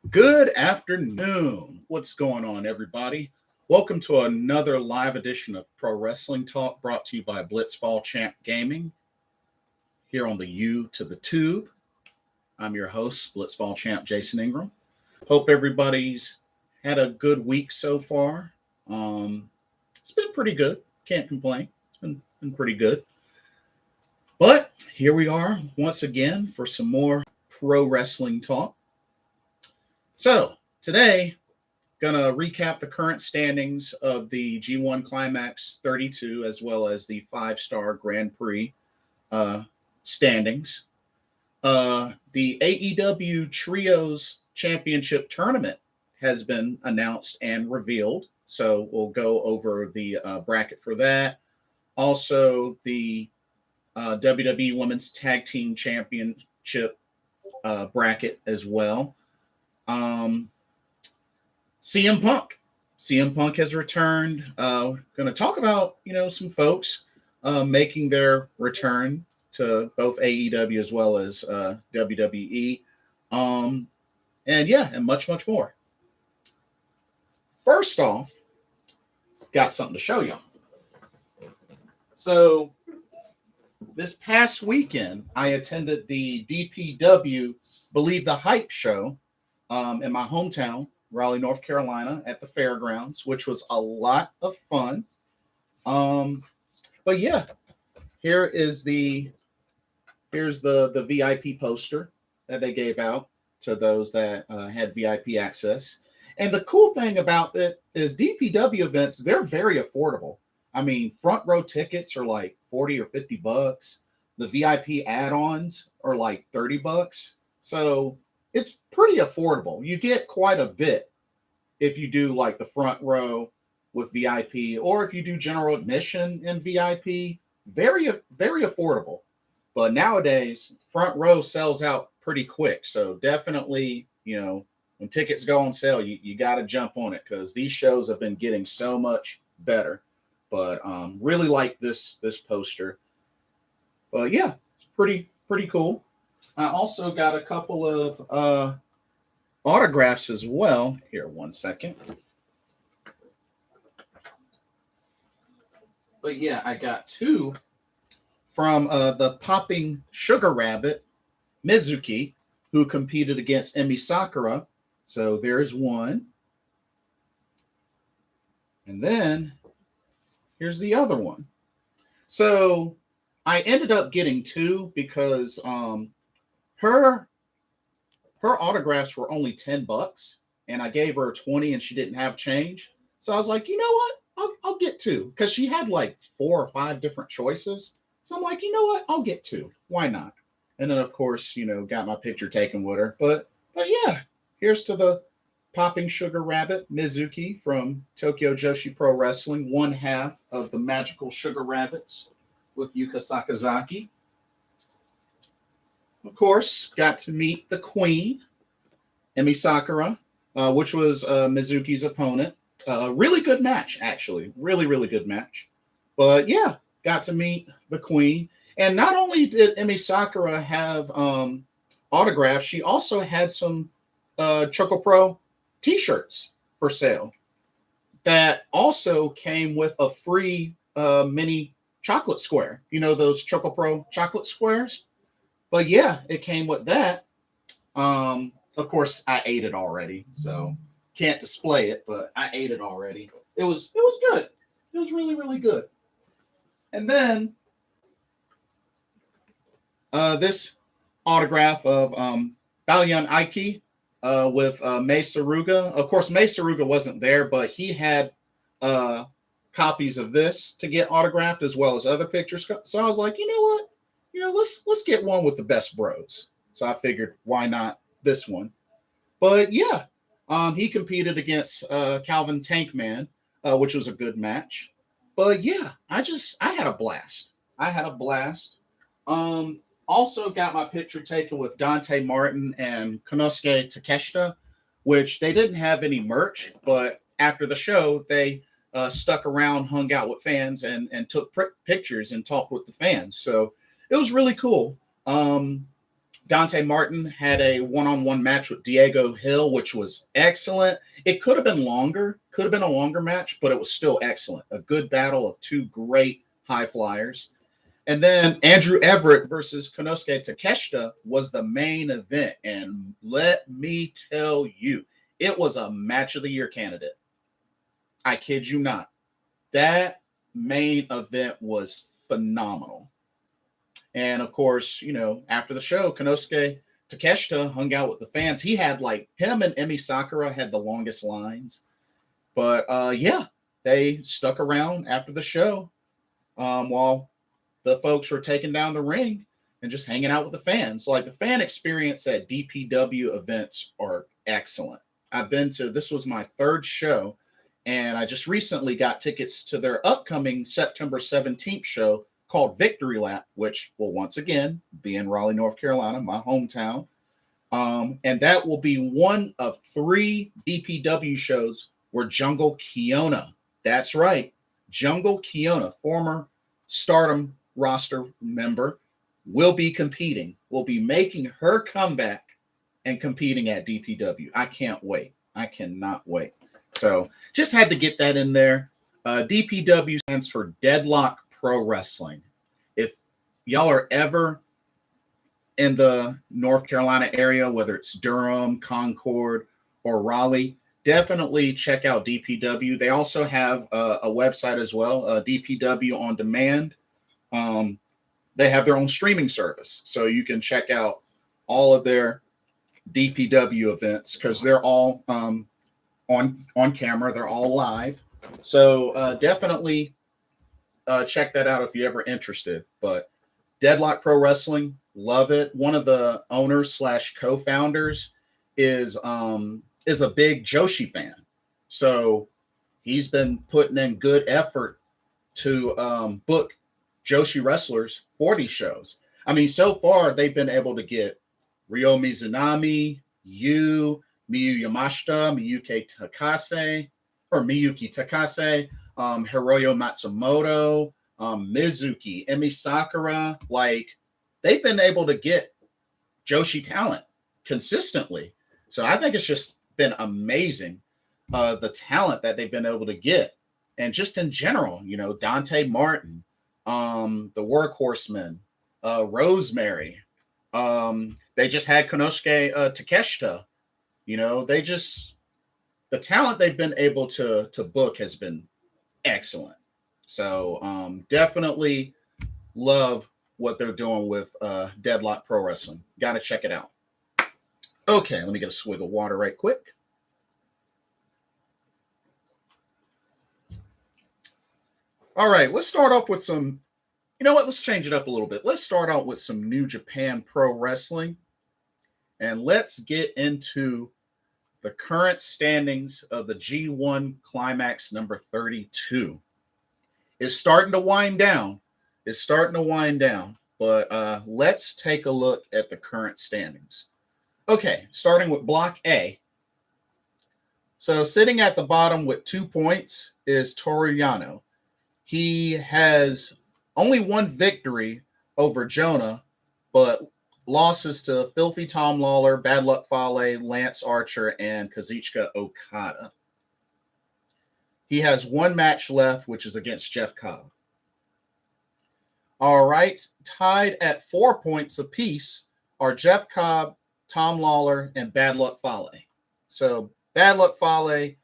Good afternoon. What's going on, everybody? Welcome to another live edition of Pro Wrestling Talk brought to you by Blitzball Champ Gaming here on the U to the Tube. I'm your host, Blitzball Champ Jason Ingram. Hope everybody's had a good week so far. It's been pretty good. Can't complain. It's been pretty good. But here we are once again for some more pro wrestling talk. So today, gonna recap the current standings of the G1 Climax 32 as well as the 5-Star Grand Prix standings. The AEW Trios Championship Tournament has been announced and revealed. So we'll go over the bracket for that. Also, the WWE Women's Tag Team Championship bracket as well. CM Punk has returned. Going to talk about, some folks making their return to both AEW as well as WWE. And much, much more. First off, got something to show you. So this past weekend, I attended the DPW Believe the Hype show in my hometown, Raleigh, North Carolina, at the fairgrounds, which was a lot of fun. But yeah, here's the VIP poster that they gave out to those that had VIP access. And the cool thing about it is DPW events, they're very affordable. I mean, front row tickets are like $40 or $50. The VIP add-ons are like $30. So it's pretty affordable. You get quite a bit if you do like the front row with VIP, or if you do general admission and VIP, very, very affordable. But nowadays, front row sells out pretty quick. So definitely, when tickets go on sale, you got to jump on it because these shows have been getting so much better. But really like this poster. But yeah, it's pretty cool. I also got a couple of autographs as well. Here, one second. But yeah, I got two from the Popping Sugar Rabbit, Mizuki, who competed against Emi Sakura. So there's one. And then here's the other one. So I ended up getting two because her autographs were only $10 and I gave her 20 and she didn't have change. So I was like, you know what? I'll get two because she had like 4 or 5 different choices. So I'm like, you know what? I'll get two. Why not? And then of course, got my picture taken with her. But yeah, here's to the Popping Sugar Rabbit, Mizuki from Tokyo Joshi Pro Wrestling, one half of the Magical Sugar Rabbits with Yuka Sakazaki. Of course, got to meet the Queen, Emi Sakura, which was Mizuki's opponent. Really good match, actually. Really, really good match. But yeah, got to meet the Queen. And not only did Emi Sakura have autographs, she also had some Choco Pro t-shirts for sale that also came with a free mini chocolate square. Those Choco Pro chocolate squares? But yeah, it came with that. Of course, I ate it already, so can't display it, but I ate it already. It was good. It was really, really good. And then this autograph of Balyan Aiki with Mei Saruga. Of course, Mei Saruga wasn't there, but he had copies of this to get autographed as well as other pictures. So I was like, you know what? Let's get one with the best bros. So I figured, why not this one? But yeah, he competed against Calvin Tankman, which was a good match. But yeah, I had a blast. Also got my picture taken with Dante Martin and Konosuke Takeshita, which they didn't have any merch, but after the show, they stuck around, hung out with fans, and took pictures and talked with the fans. So it was really cool. Dante Martin had a one-on-one match with Diego Hill, which was excellent. It could have been longer, could have been a longer match, but it was still excellent. A good battle of two great high flyers. And then Andrew Everett versus Konosuke Takeshita was the main event. And let me tell you, it was a match of the year candidate. I kid you not. That main event was phenomenal. And of course, you know, after the show, Konosuke Takeshita hung out with the fans. He had like him and Emi Sakura had the longest lines. But yeah, they stuck around after the show while the folks were taking down the ring and just hanging out with the fans. Like the fan experience at DPW events are excellent. I've been to, this was my third show, and I just recently got tickets to their upcoming September 17th show called Victory Lap, which will once again be in Raleigh, North Carolina, my hometown. And that will be one of 3 DPW shows where Jungle Kiona, that's right, Jungle Kiona, former Stardom roster member, will be competing, will be making her comeback and competing at DPW. I can't wait. I cannot wait. So just had to get that in there. DPW stands for Deadlock Pro Wrestling. If y'all are ever in the North Carolina area, whether it's Durham, Concord, or Raleigh, definitely check out DPW. They also have a website as well, DPW On Demand. They have their own streaming service, so you can check out all of their DPW events because they're all on camera. They're all live. So definitely check that out if you're ever interested. But Deadlock Pro Wrestling, love it. One of the owners / co-founders is a big Joshi fan. So he's been putting in good effort to book Joshi wrestlers for these shows. I mean, so far they've been able to get Ryo Mizunami, Miyu Yamashita, Miyuki Takase, Hiroyo Matsumoto, Mizuki, Emi Sakura. Like, they've been able to get Joshi talent consistently. So I think it's just been amazing, the talent that they've been able to get. And just in general, you know, Dante Martin, the Workhorsemen, Rosemary. They just had Konosuke Takeshita. You know, the talent they've been able to book has been excellent. So definitely love what they're doing with Deadlock Pro Wrestling. Got to check it out. Okay, let me get a swig of water right quick. All right, let's start off with some, you know what, let's change it up a little bit. Let's start out with some New Japan Pro Wrestling. And let's get into the current standings of the G1 Climax number 32. It's starting to wind down. But let's take a look at the current standings. Okay, starting with Block A. So sitting at the bottom with 2 points is Toru Yano. He has only one victory over Jonah, but losses to Filthy Tom Lawler, Bad Luck Fale, Lance Archer, and Kazuchika Okada. He has one match left, which is against Jeff Cobb. All right, tied at 4 points apiece are Jeff Cobb, Tom Lawler, and Bad Luck Fale. So Bad Luck Fale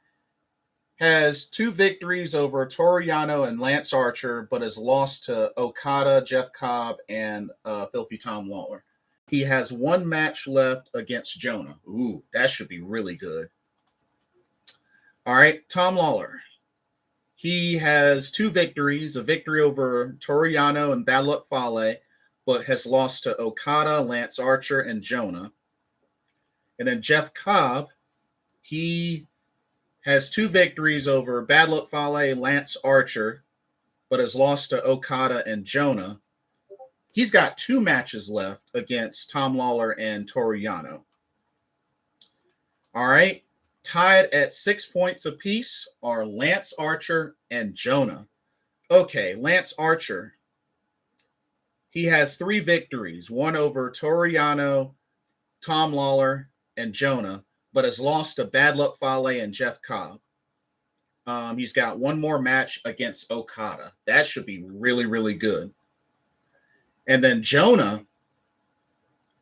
has 2 victories over Toru Yano and Lance Archer, but has lost to Okada, Jeff Cobb, and Filthy Tom Lawler. He has one match left against Jonah. Ooh, that should be really good. All right, Tom Lawler. He has 2 victories, a victory over Toru Yano and Bad Luck Fale, but has lost to Okada, Lance Archer, and Jonah. And then Jeff Cobb, he has 2 victories over Bad Luck Fale, Lance Archer, but has lost to Okada and Jonah. He's got 2 matches left against Tom Lawler and Toru Yano. All right. Tied at 6 points apiece are Lance Archer and Jonah. Okay, Lance Archer. He has 3 victories, one over Toru Yano, Tom Lawler, and Jonah, but has lost to Bad Luck Fale and Jeff Cobb. He's got one more match against Okada. That should be really, really good. And then Jonah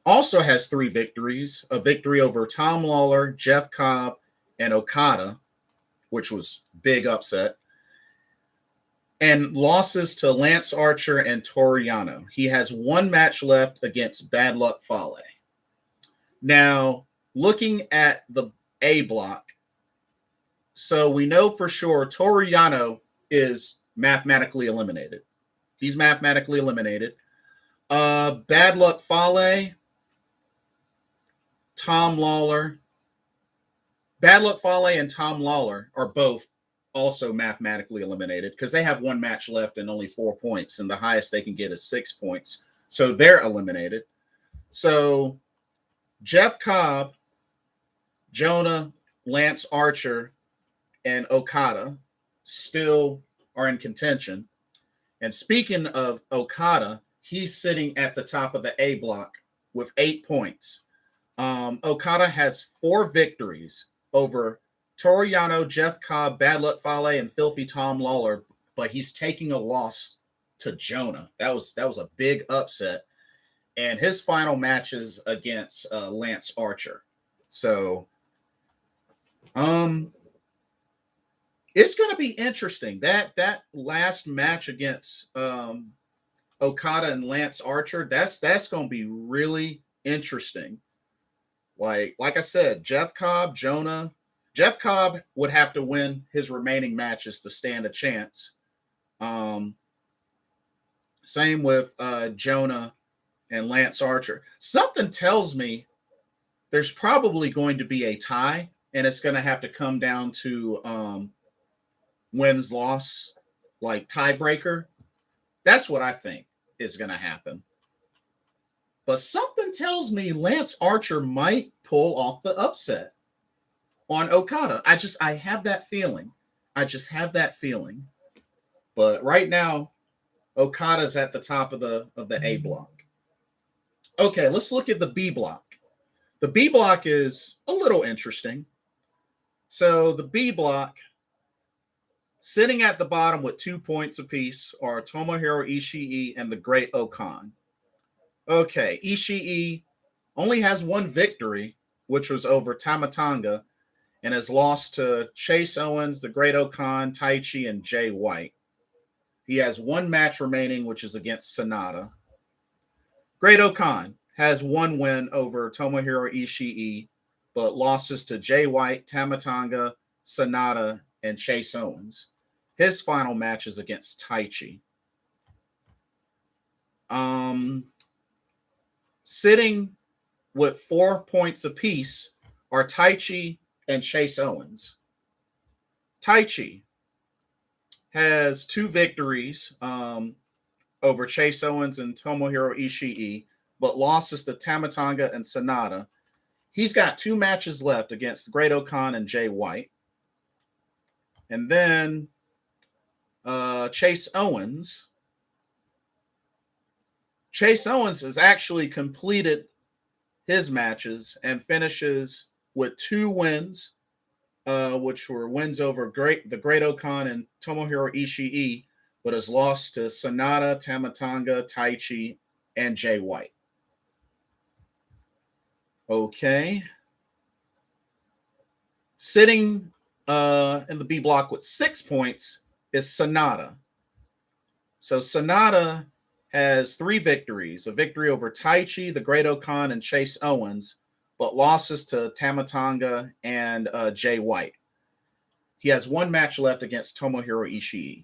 also has 3 victories, a victory over Tom Lawler, Jeff Cobb, and Okada, which was big upset, and losses to Lance Archer and Toru Yano. He has 1 match left against Bad Luck Fale. Now, looking at the A block, so we know for sure Toru Yano is mathematically eliminated. He's mathematically eliminated. Bad Luck Fale, Tom Lawler. Bad Luck Fale and Tom Lawler are both also mathematically eliminated because they have 1 match left and only 4 points, and the highest they can get is 6 points. So they're eliminated. So Jeff Cobb, Jonah, Lance Archer, and Okada still are in contention. And speaking of Okada, he's sitting at the top of the A block with 8 points. Okada has 4 victories over Toru Yano, Jeff Cobb, Bad Luck Fale, and Filthy Tom Lawler, but he's taking a loss to Jonah. That was a big upset. And his final matches against Lance Archer. So it's going to be interesting. That last match against Okada and Lance Archer, that's going to be really interesting. Like I said, Jeff Cobb would have to win his remaining matches to stand a chance. Same with Jonah and Lance Archer. Something tells me there's probably going to be a tie, and it's going to have to come down to wins-loss, like tiebreaker. That's what I think is going to happen. But something tells me Lance Archer might pull off the upset on Okada. I have that feeling. I just have that feeling. But right now, Okada's at the top of the A block. Okay, let's look at the B block. The B block is a little interesting. So the B block, sitting at the bottom with 2 points apiece, are Tomohiro Ishii and the Great Okan. Okay, Ishii only has 1 victory, which was over Tamatanga, and has lost to Chase Owens, the Great Okan, Taichi, and Jay White. He has 1 match remaining, which is against Sonata. Great Okan has 1 win over Tomohiro Ishii, but losses to Jay White, Tamatanga, Sonata, and Chase Owens. His final match is against Taichi. Sitting with 4 points apiece are Taichi and Chase Owens. Taichi has 2 victories over Chase Owens and Tomohiro Ishii, but losses to Tamatanga and Sonata. He's got 2 matches left against Great Okan and Jay White. And then Chase Owens has actually completed his matches and finishes with 2 wins, which were wins over the Great Okan and Tomohiro Ishii, but has lost to Sonata, Tamatanga, Taichi, and Jay White. Okay. Sitting in the B block with 6 points is Sonata. So Sonata has 3 victories, a victory over Taichi, the Great Okan, and Chase Owens, but losses to Tamatanga and Jay White. He has 1 match left against Tomohiro Ishii.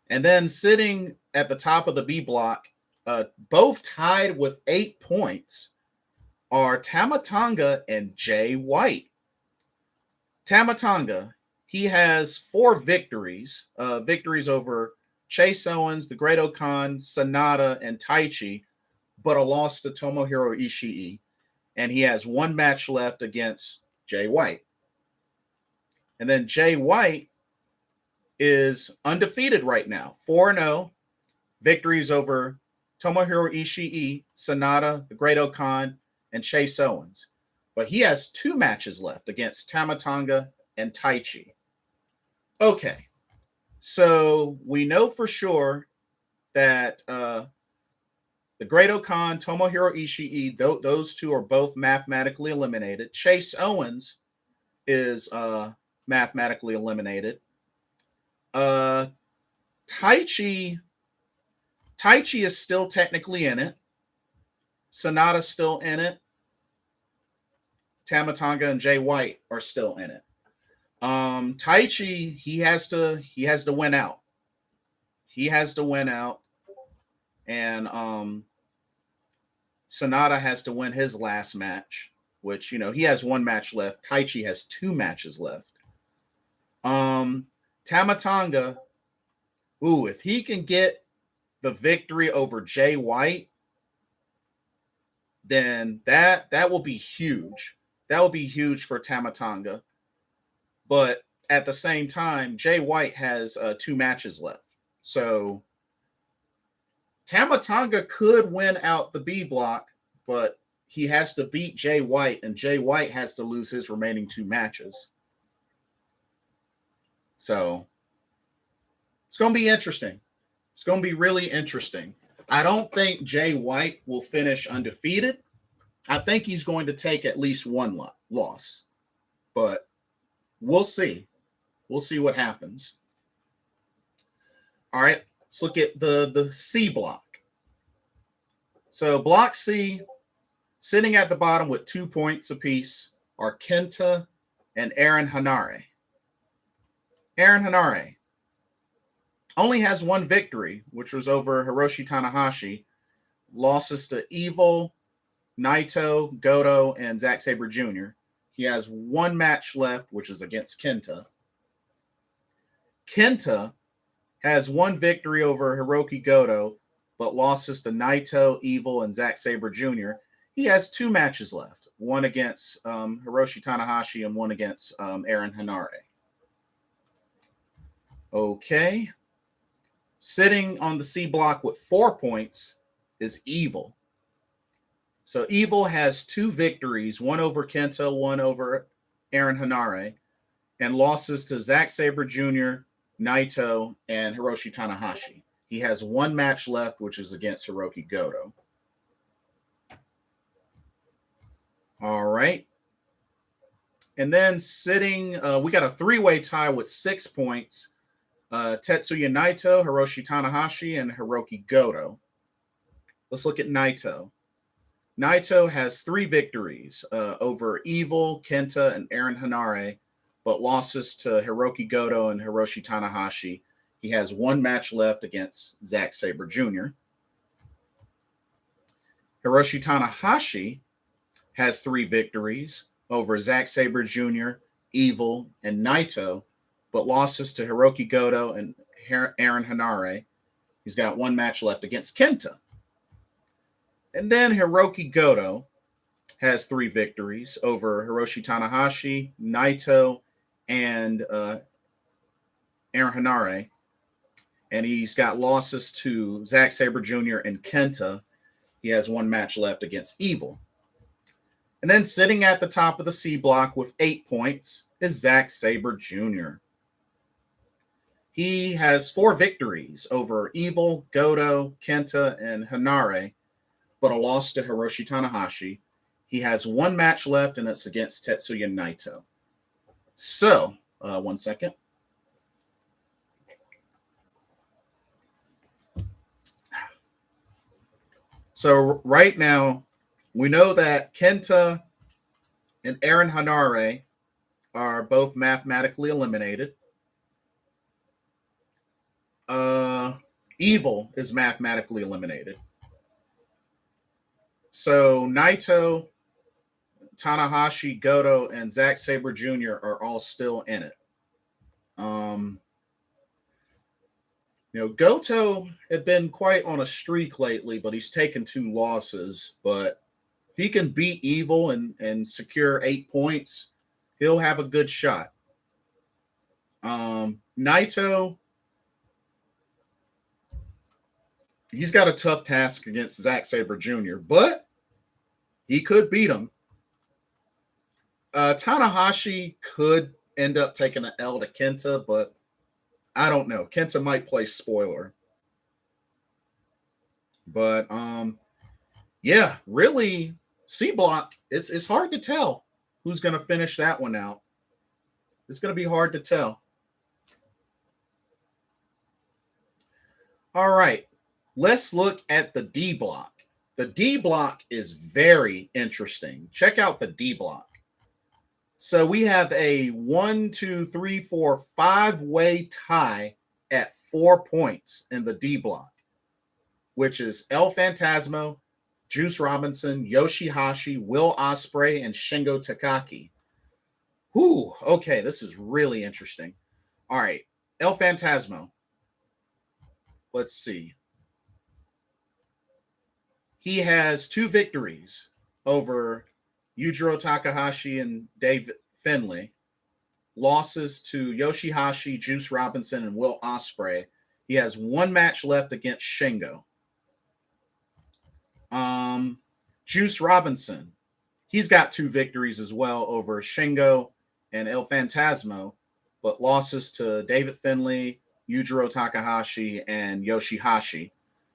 And then sitting at the top of the B block, both tied with 8 points, are Tamatanga and Jay White. Tamatanga, he has 4 victories, victories over Chase Owens, the Great Okan, Sonata, and Taichi, but a loss to Tomohiro Ishii. And he has 1 match left against Jay White. And then Jay White is undefeated right now, 4-0. victories over Tomohiro Ishii, Sonata, the Great Okan, and Chase Owens. But he has 2 matches left against Tama Tonga and Taichi. Okay, so we know for sure that the Great Okan, Tomohiro Ishii, those 2 are both mathematically eliminated. Chase Owens is mathematically eliminated. Taichi is still technically in it. Sonata's still in it. Tama Tonga and Jay White are still in it. Taichi, he has to win out. He has to win out. And Sonata has to win his last match, which, you know, he has 1 match left. Taichi has 2 matches left. Tama Tonga, if he can get the victory over Jay White, then that will be huge. That will be huge for Tama Tonga. But at the same time, Jay White has 2 matches left. So Tama Tonga could win out the B block, but he has to beat Jay White, and Jay White has to lose his remaining 2 matches. So it's going to be interesting. It's going to be really interesting. I don't think Jay White will finish undefeated. I think he's going to take at least 1 loss. But we'll see. We'll see what happens. All right, let's look at the C block. So Block C, sitting at the bottom with 2 points apiece, are Kenta and Aaron Hanare. Aaron Hanare only has 1 victory, which was over Hiroshi Tanahashi. Losses to Evil, Naito, Goto, and Zack Sabre Jr. He has 1 match left, which is against Kenta. Kenta has 1 victory over Hiroki Goto, but losses to Naito, Evil, and Zack Sabre Jr. He has 2 matches left, 1 against Hiroshi Tanahashi and 1 against Aaron Hanare. Okay. Sitting on the C block with 4 points is Evil. So Evil has 2 victories, 1 over Kenta, 1 over Aaron Hanare, and losses to Zack Sabre Jr., Naito, and Hiroshi Tanahashi. He has 1 match left, which is against Hiroki Goto. All right. And then sitting, we got a 3-way tie with 6 points. Tetsuya Naito, Hiroshi Tanahashi, and Hiroki Goto. Let's look at Naito. Naito has 3 victories over Evil, Kenta, and Aaron Hanare, but losses to Hiroki Goto and Hiroshi Tanahashi. He has 1 match left against Zack Sabre Jr. Hiroshi Tanahashi has 3 victories over Zack Sabre Jr., Evil, and Naito, but losses to Hiroki Goto and Aaron Hanare. He's got 1 match left against Kenta. And then Hiroki Goto has 3 victories over Hiroshi Tanahashi, Naito, and Aaron Hanare. And he's got losses to Zack Sabre Jr. and Kenta. He has 1 match left against Evil. And then sitting at the top of the C block with 8 points is Zack Sabre Jr. He has 4 victories over Evil, Goto, Kenta, and Hanare, but a loss to Hiroshi Tanahashi. He has 1 match left, and it's against Tetsuya Naito. So, 1 second. So right now, we know that Kenta and Aaron Hanare are both mathematically eliminated. Evil is mathematically eliminated. So Naito, Tanahashi, Goto, and Zack Sabre Jr. are all still in it. Goto had been quite on a streak lately, but he's taken 2 losses. But if he can beat Evil and secure 8 points, he'll have a good shot. Naito he's got a tough task against Zack Sabre Jr., but he could beat him. Tanahashi could end up taking an L to Kenta, but I don't know. Kenta might play spoiler. But yeah, really, C Block, it's hard to tell who's going to finish that one out. It's going to be hard to tell. All right, let's look at the D Block. The D Block is very interesting. Check out the D Block. So we have a 1, 2, 3, 4, 5-way tie at 4 points in the D Block, which is El Phantasmo, Juice Robinson, Yoshihashi, Will Ospreay, and Shingo Takagi. Whew, okay, this is really interesting. All right, El Phantasmo. Let's see. He has 2 victories over Yujiro Takahashi and David Finley. Losses to Yoshihashi, Juice Robinson, and Will Ospreay. He has 1 match left against Shingo. Juice Robinson, he's got 2 victories as well over Shingo and El Phantasmo, but losses to David Finley, Yujiro Takahashi, and Yoshihashi.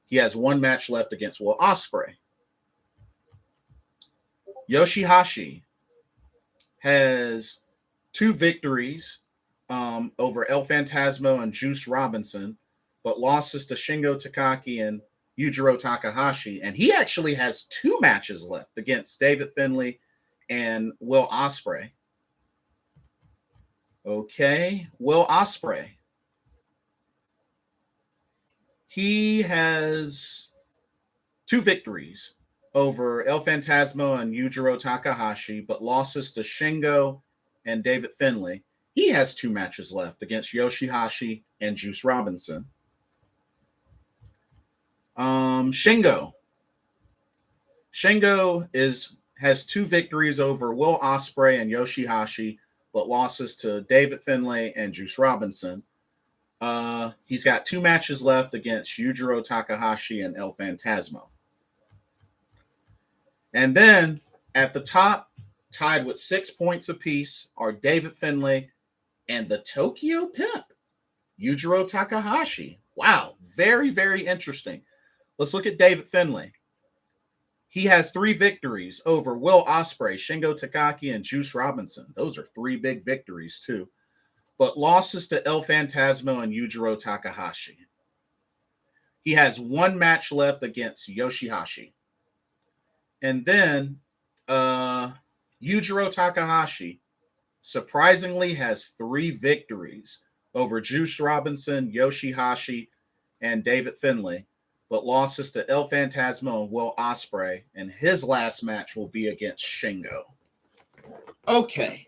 He has 1 match left against Will Ospreay. Yoshihashi has 2 victories over El Phantasmo and Juice Robinson, but losses to Shingo Takagi and Yujiro Takahashi, and he actually has 2 matches left against David Finley and Will Ospreay. Okay, Will Ospreay. He has 2 victories over El Phantasmo and Yujiro Takahashi, but losses to Shingo and David Finley. He has 2 matches left against Yoshihashi and Juice Robinson. Shingo has 2 victories over Will Ospreay and Yoshihashi, but losses to David Finlay and Juice Robinson. He's got 2 matches left against Yujiro Takahashi and El Phantasmo. And then at the top, tied with 6 points apiece, are David Finlay and the Tokyo Pimp, Yujiro Takahashi. Wow, very, very interesting. Let's look at David Finlay. He has 3 victories over Will Ospreay, Shingo Takagi, and Juice Robinson. Those are 3 big victories, too. But losses to El Phantasmo and Yujiro Takahashi. He has 1 match left against Yoshihashi. And then Yujiro Takahashi surprisingly has 3 victories over Juice Robinson, Yoshihashi, and David Finlay, but losses to El Phantasmo and Will Ospreay, and his last match will be against Shingo. Okay,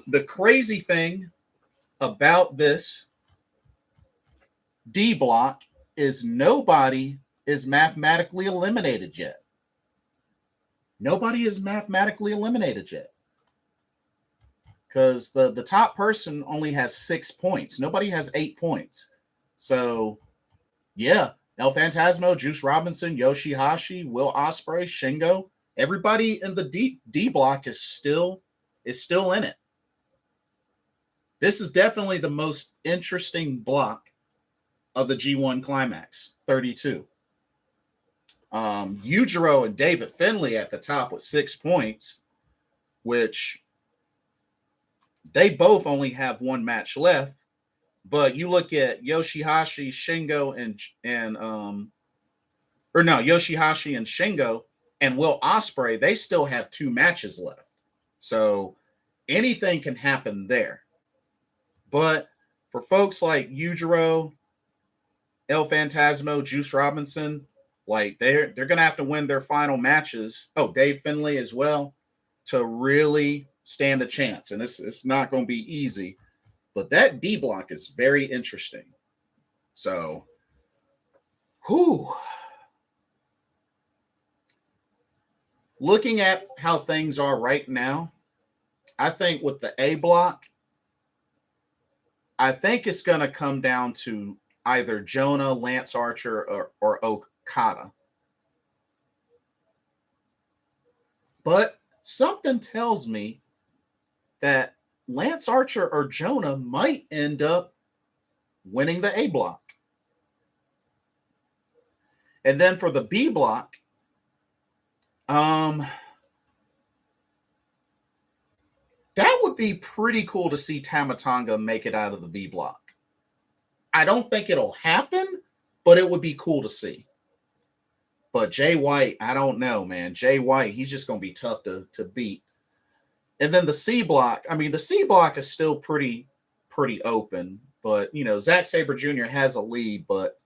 the crazy thing about this D block is nobody is mathematically eliminated yet. Nobody is mathematically eliminated yet. Because the top person only has 6 points. Nobody has 8 points. So, yeah, El Phantasmo, Juice Robinson, Yoshihashi, Will Ospreay, Shingo, everybody in the D block is still in it. This is definitely the most interesting block of the G1 Climax 32. Yujiro and David Finlay at the top with 6 points, which they both only have 1 match left. But you look at Yoshihashi, Shingo, Yoshihashi and Shingo and Will Ospreay, they still have 2 matches left. So anything can happen there. But for folks like Yujiro, El Phantasmo, Juice Robinson, like they're gonna have to win their final matches. Oh, Dave Finlay as well, to really stand a chance. And it's not gonna be easy. But that D block is very interesting. So, looking at how things are right now, I think with the A block, I think it's going to come down to either Jonah, Lance Archer, or Okada. But something tells me that Lance Archer or Jonah might end up winning the A block. And then for the B block, that would be pretty cool to see Tama Tonga make it out of the B block. I don't think it'll happen, but it would be cool to see. But Jay White, I don't know, man. Jay White, he's just going to be tough to beat. And then the C block, I mean, the C block is still pretty open. But, you know, Zack Sabre Jr. has a lead, but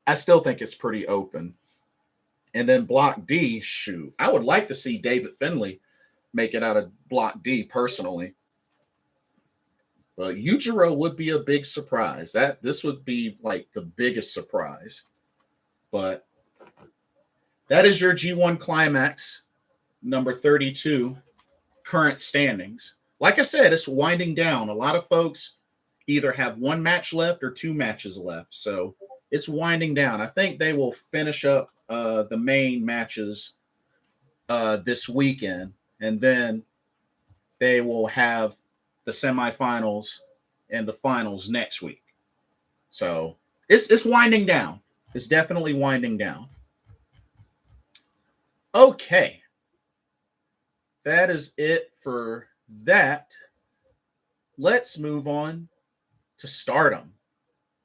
I still think it's pretty open. And then block D, shoot. I would like to see David Finley make it out of block D personally. But Yujiro would be a big surprise. This would be like the biggest surprise. But that is your G1 Climax number 32 current standings. Like I said, it's winding down. A lot of folks either have one match left or two matches left. So it's winding down. I think they will finish up the main matches this weekend. And then they will have the semifinals and the finals next week. So it's winding down. It's definitely winding down. Okay. That is it for that. Let's move on to Stardom.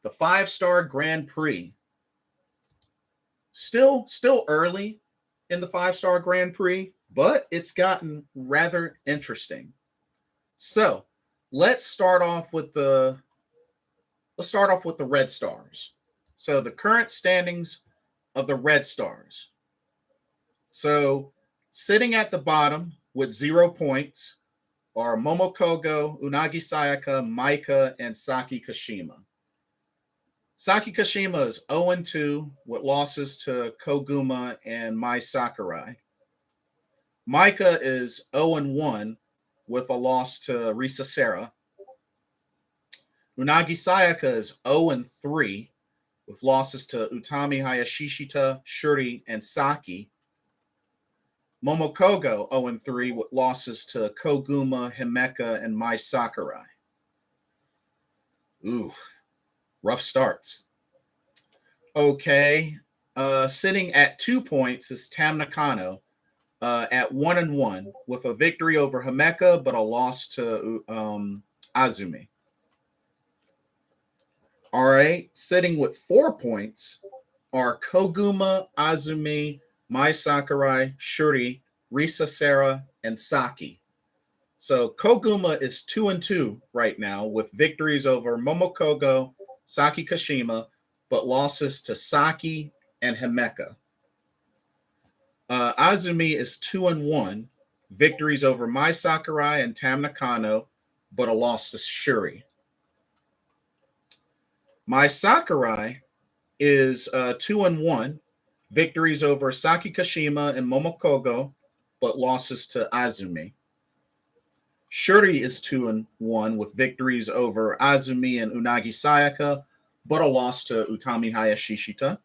The 5-star Grand Prix. Still early in the 5-star Grand Prix, but it's gotten rather interesting. So let's start off with the Red Stars. So the current standings of the Red Stars. So sitting at the bottom with 0 points are Momokogo, Unagi Sayaka, Maika, and Saki Kashima. Saki Kashima is 0-2 with losses to Koguma and Mai Sakurai. Maika is 0-1 with a loss to Risa Sera. Unagi Sayaka is 0-3 with losses to Utami Hayashishita, Shuri, and Saki. Momokogo 0-3 with losses to Koguma, Himeka, and Mai Sakurai. Ooh, rough starts. Okay, sitting at 2 points is Tam Nakano at 1-1 with a victory over Himeka, but a loss to Azumi. All right, sitting with 4 points are Koguma, Azumi, Mai Sakurai, Shuri, Risa Sera, and Saki. So Koguma is 2-2 right now with victories over Momokogo, Saki Kashima, but losses to Saki and Himeka. Azumi is 2-1, victories over Mai Sakurai and Tam Nakano, but a loss to Shuri. Mai Sakurai is 2-1, victories over Saki Kashima and Momokogo, but losses to Azumi. Shuri is 2-1 with victories over Azumi and Unagi Sayaka, but a loss to Utami Hayashishita.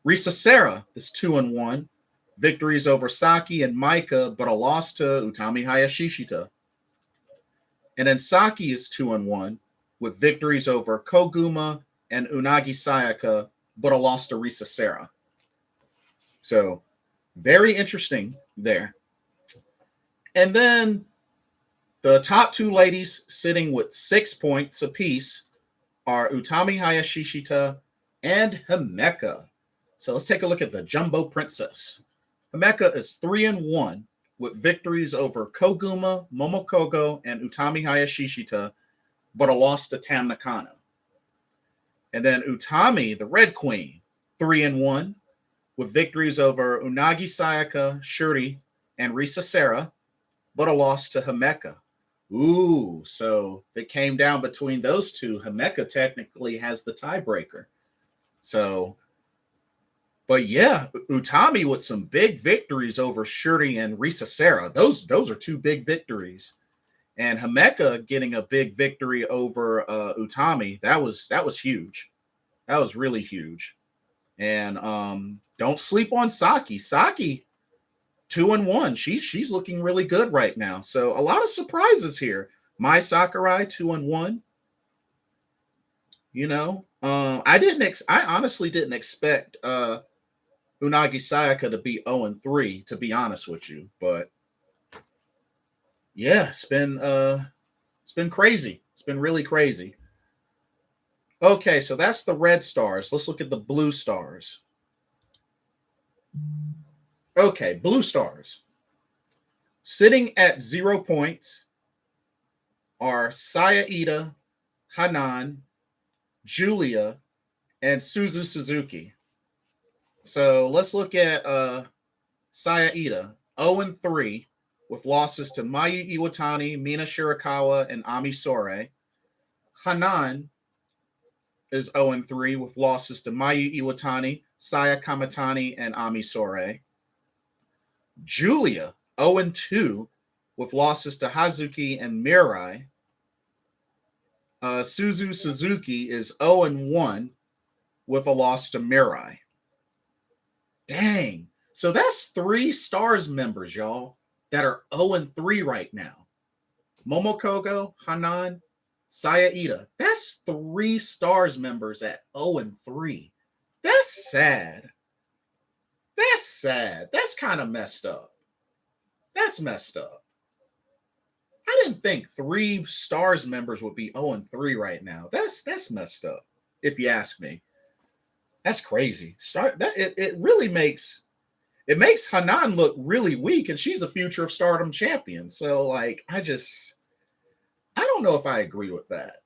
Risa Sera is 2-1, victories over Saki and Maika, but a loss to Utami Hayashishita. And then Saki is 2-1 with victories over Koguma and Unagi Sayaka, but a loss to Risa Sera. So very interesting there. And then the top two ladies sitting with 6 points apiece are Utami Hayashishita and Himeka. So let's take a look at the Jumbo Princess. Himeka is 3-1 with victories over Koguma, Momokogo, and Utami Hayashishita, but a loss to Tam Nakano. And then Utami, the Red Queen, 3-1 with victories over Unagi Sayaka, Shuri, and Risa Sera, but a loss to Himeka. Ooh, so if it came down between those two, Himeka technically has the tiebreaker. So, but yeah, Utami with some big victories over Shuri and Risa Sera. Those are two big victories. And Himeka getting a big victory over Utami, that was huge. That was really huge. And don't sleep on Saki. Saki 2-1. She's looking really good right now. So a lot of surprises here. Mai Sakurai 2-1. I honestly didn't expect Unagi Sayaka to be 0-3, to be honest with you. But yeah, it's been crazy. It's been really crazy. Okay, so that's the Red Stars. Let's look at the Blue Stars. Okay, Blue Stars. Sitting at 0 points are Saya Ida, Hanan, Julia, and Suzu Suzuki. So let's look at Saya Ida, 0-3, with losses to Mayu Iwatani, Mina Shirakawa, and Ami Sourei. Hanan is 0-3 with losses to Mayu Iwatani, Saya Kamatani, and Ami Sourei. Julia, 0-2 with losses to Hazuki and Mirai. Suzu Suzuki is 0-1 with a loss to Mirai. Dang. So that's 3 Stars members, y'all, that are 0-3 right now. Momokogo, Hanan, Saya Ida. That's 3 Stars members at 0-3. That's sad. That's sad. That's kind of messed up. That's messed up. I didn't think 3 Stars members would be 0-3 right now. That's messed up, if you ask me. That's crazy. It really makes Hanan look really weak, and she's a future of Stardom champion. So, like, I don't know if I agree with that.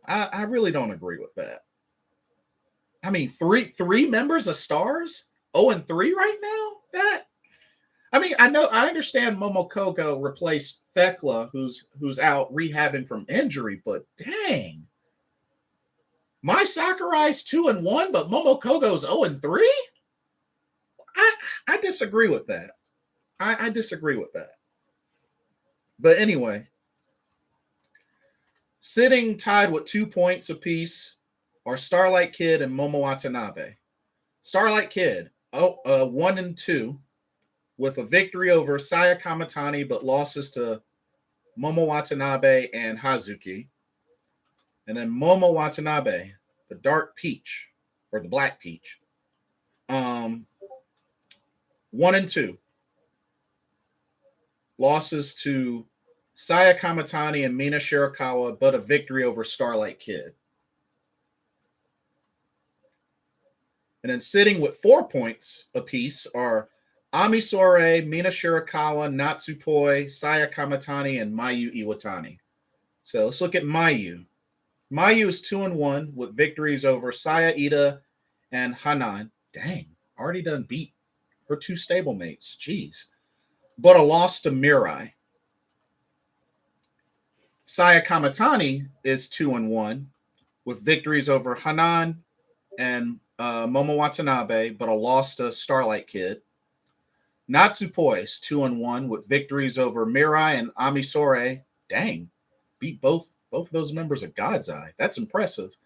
I really don't agree with that. I mean, three members of Stars 0-3 right now. I understand Momokogo replaced Thekla, who's out rehabbing from injury, but dang. Mai Sakurai's 2-1, but Momokogo's 0-3? I disagree with that. I disagree with that. But anyway, sitting tied with 2 points apiece are Starlight Kid and Momo Watanabe. Starlight Kid, 1-2, with a victory over Saya Kamatani, but losses to Momo Watanabe and Hazuki. And then Momo Watanabe, the dark peach, or the black peach, 1-2. Losses to Saya Kamatani and Mina Shirakawa, but a victory over Starlight Kid. And then sitting with 4 points apiece are Ami Sourei, Mina Shirakawa, Natsupoi, Saya Kamatani, and Mayu Iwatani. So let's look at Mayu. Mayu is 2-1 with victories over Saya Ida and Hanan. Dang, already done beat her 2 stablemates. Jeez. But a loss to Mirai. Saya Kamatani is 2-1 with victories over Hanan and Momo Watanabe, but a loss to Starlight Kid. Natsupoi is 2-1 with victories over Mirai and Ami Sourei. Dang, beat both of those members of God's Eye. That's impressive.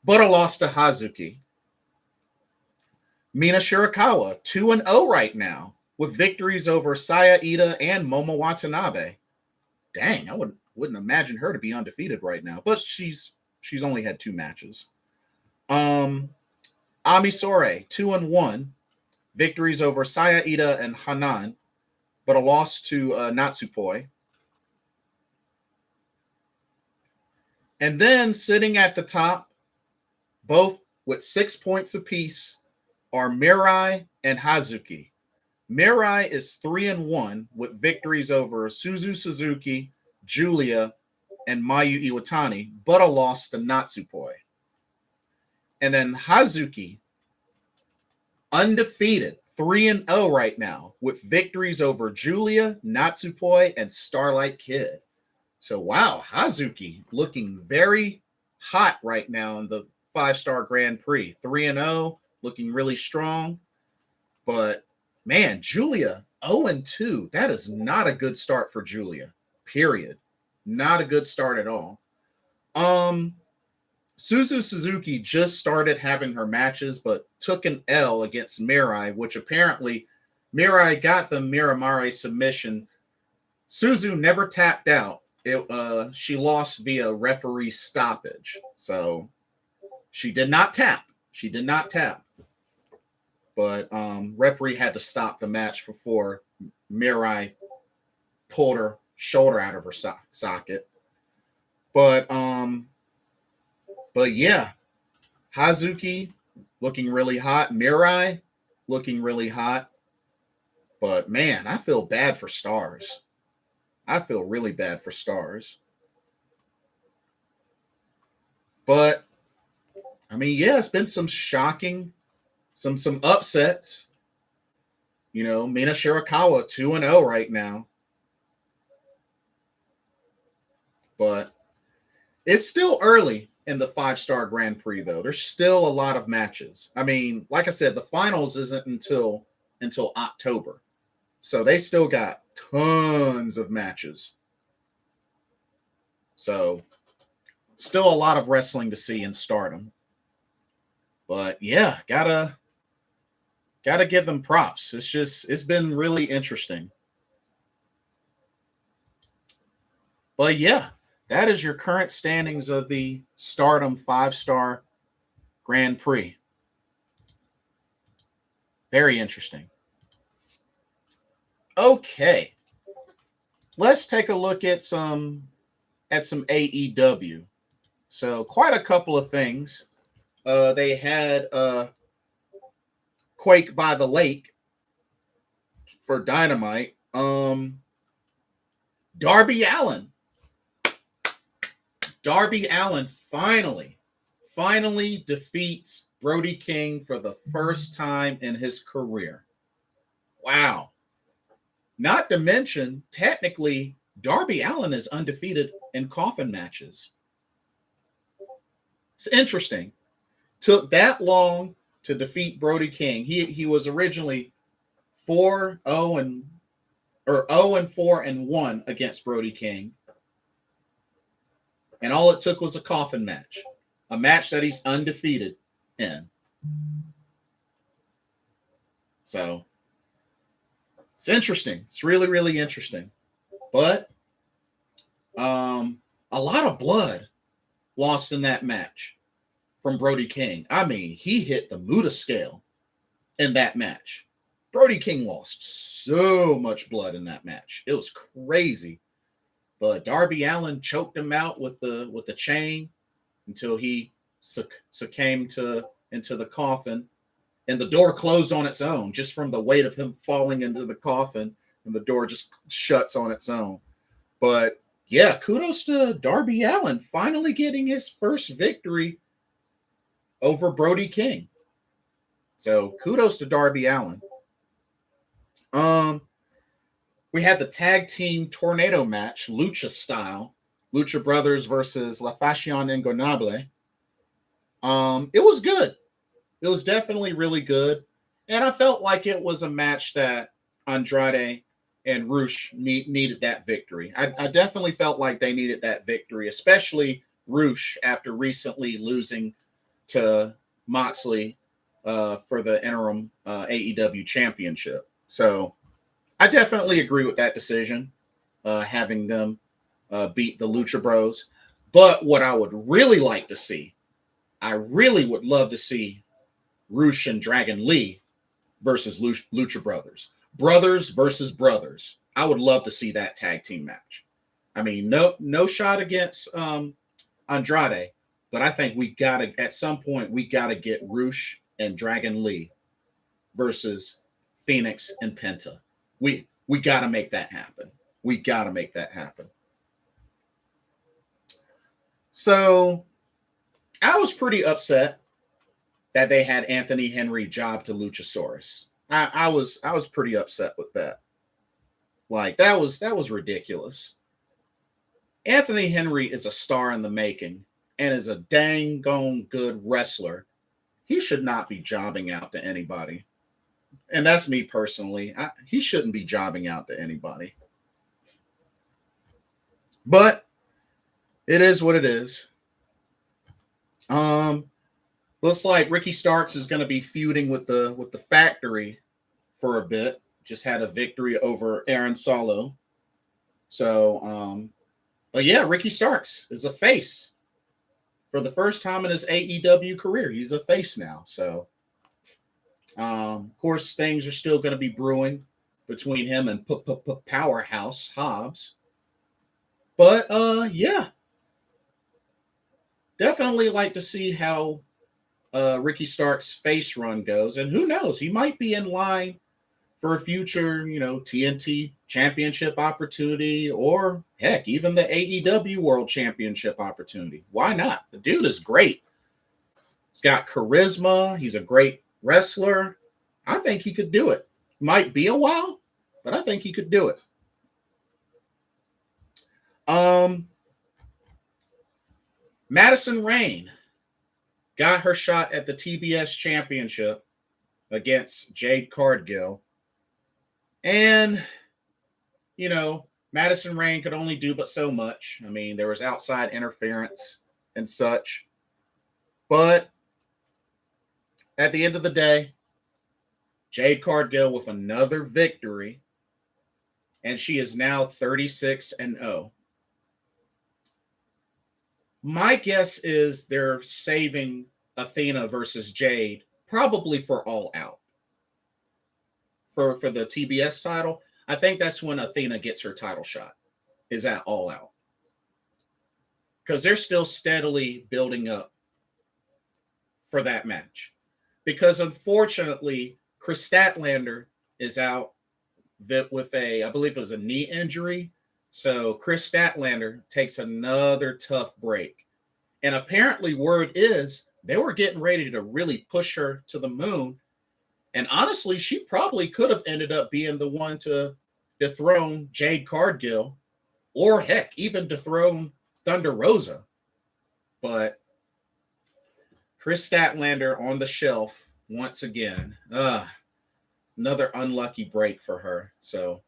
But a loss to Hazuki. Mina Shirakawa, 2-0 right now, with victories over Saya Ida and Momo Watanabe. Dang, I wouldn't imagine her to be undefeated right now. But she's only had 2 matches. Ami Sourei, 2-1. Victories over Saya Ida and Hanan, but a loss to Natsupoi. And then sitting at the top, both with 6 points apiece, are Mirai and Hazuki. Mirai is 3-1 with victories over Suzu Suzuki, Julia, and Mayu Iwatani, but a loss to Natsupoi. And then Hazuki, undefeated, 3-0 right now, with victories over Julia, Natsupoi, and Starlight Kid. So, wow, Hazuki looking very hot right now in the 5-Star Grand Prix. 3-0, looking really strong. But, man, Julia, 0-2. That is not a good start for Julia, period. Not a good start at all. Suzu Suzuki just started having her matches, but took an L against Mirai, which apparently Mirai got the Miramare submission. Suzu never tapped out. She lost via referee stoppage. So she did not tap. She did not tap. But referee had to stop the match before Mirai pulled her shoulder out of her socket. But yeah, Hazuki looking really hot. Mirai looking really hot. But man, I feel bad for Stars. I feel really bad for Stars. But I mean, yeah, it's been some shocking, some upsets. You know, Mina Shirakawa 2-0 right now. But it's still early in the 5-star Grand Prix, though. There's still a lot of matches. I mean, like I said, the finals isn't until October. So they still got tons of matches. So still a lot of wrestling to see in Stardom. But yeah, gotta give them props. It's been really interesting. But yeah, that is your current standings of the Stardom 5-star Grand Prix. Very interesting. Okay. Let's take a look at some AEW. So quite a couple of things. They had Quake by the Lake for Dynamite. Darby Allin finally defeats Brody King for the first time in his career. Wow. Not to mention, technically, Darby Allin is undefeated in coffin matches. It's interesting. Took that long to defeat Brody King. He was originally 0-4 and 1 against Brody King. And all it took was a coffin match. A match that he's undefeated in. So it's interesting. It's really, really interesting. But a lot of blood lost in that match from Brody King. I mean, he hit the Muta scale in that match. Brody King lost so much blood in that match. It was crazy. But Darby Allin choked him out with the chain until he succumbed into the coffin. And the door closed on its own just from the weight of him falling into the coffin. And the door just shuts on its own. But yeah, kudos to Darby Allin finally getting his first victory over Brody King. So kudos to Darby Allin. We had the tag team tornado match, Lucha style. Lucha Brothers versus La Fashion Ingobernable. It was good. It was definitely really good. And I felt like it was a match that Andrade and Rush needed that victory. I definitely felt like they needed that victory, especially Rush after recently losing to Moxley for the interim AEW championship. So I definitely agree with that decision, having them beat the Lucha Bros. But what I would really like to see, I really would love to see Rush and Dragon Lee versus Lucha Brothers. Brothers versus brothers. I would love to see that tag team match. I mean, no shot against Andrade, but I think at some point, we gotta get Rush and Dragon Lee versus Phoenix and Penta. We gotta make that happen. We gotta make that happen. So I was pretty upset that they had Anthony Henry job to Luchasaurus. I was pretty upset with that. Like that was ridiculous. Anthony Henry is a star in the making and is a dang gone good wrestler. He should not be jobbing out to anybody. And that's me personally. He shouldn't be jobbing out to anybody. But it is what it is. Looks like Ricky Starks is going to be feuding with the Factory for a bit. Just had a victory over Aaron Solo. So, but yeah, Ricky Starks is a face for the first time in his AEW career. He's a face now. So, of course, things are still going to be brewing between him and Powerhouse Hobbs. But yeah, definitely like to see how Ricky Stark's face run goes, and who knows, he might be in line for a future, TNT championship opportunity, or heck, even the AEW World Championship opportunity. Why not? The dude is great. He's got charisma. He's a great wrestler. I think he could do it. Might be a while, but I think he could do it. Madison Rayne got her shot at the TBS Championship against Jade Cargill. And, Madison Rayne could only do but so much. I mean, there was outside interference and such. But at the end of the day, Jade Cargill with another victory. And she is now 36-0. My guess is they're saving Athena versus Jade probably for All Out. For the TBS title, I think that's when Athena gets her title shot, is at All Out. Because they're still steadily building up for that match. Because unfortunately, Chris Statlander is out with I believe it was a knee injury. So Chris Statlander takes another tough break. And apparently word is they were getting ready to really push her to the moon. And honestly, she probably could have ended up being the one to dethrone Jade Cargill, or heck, even dethrone Thunder Rosa. But Chris Statlander on the shelf once again. Another unlucky break for her. So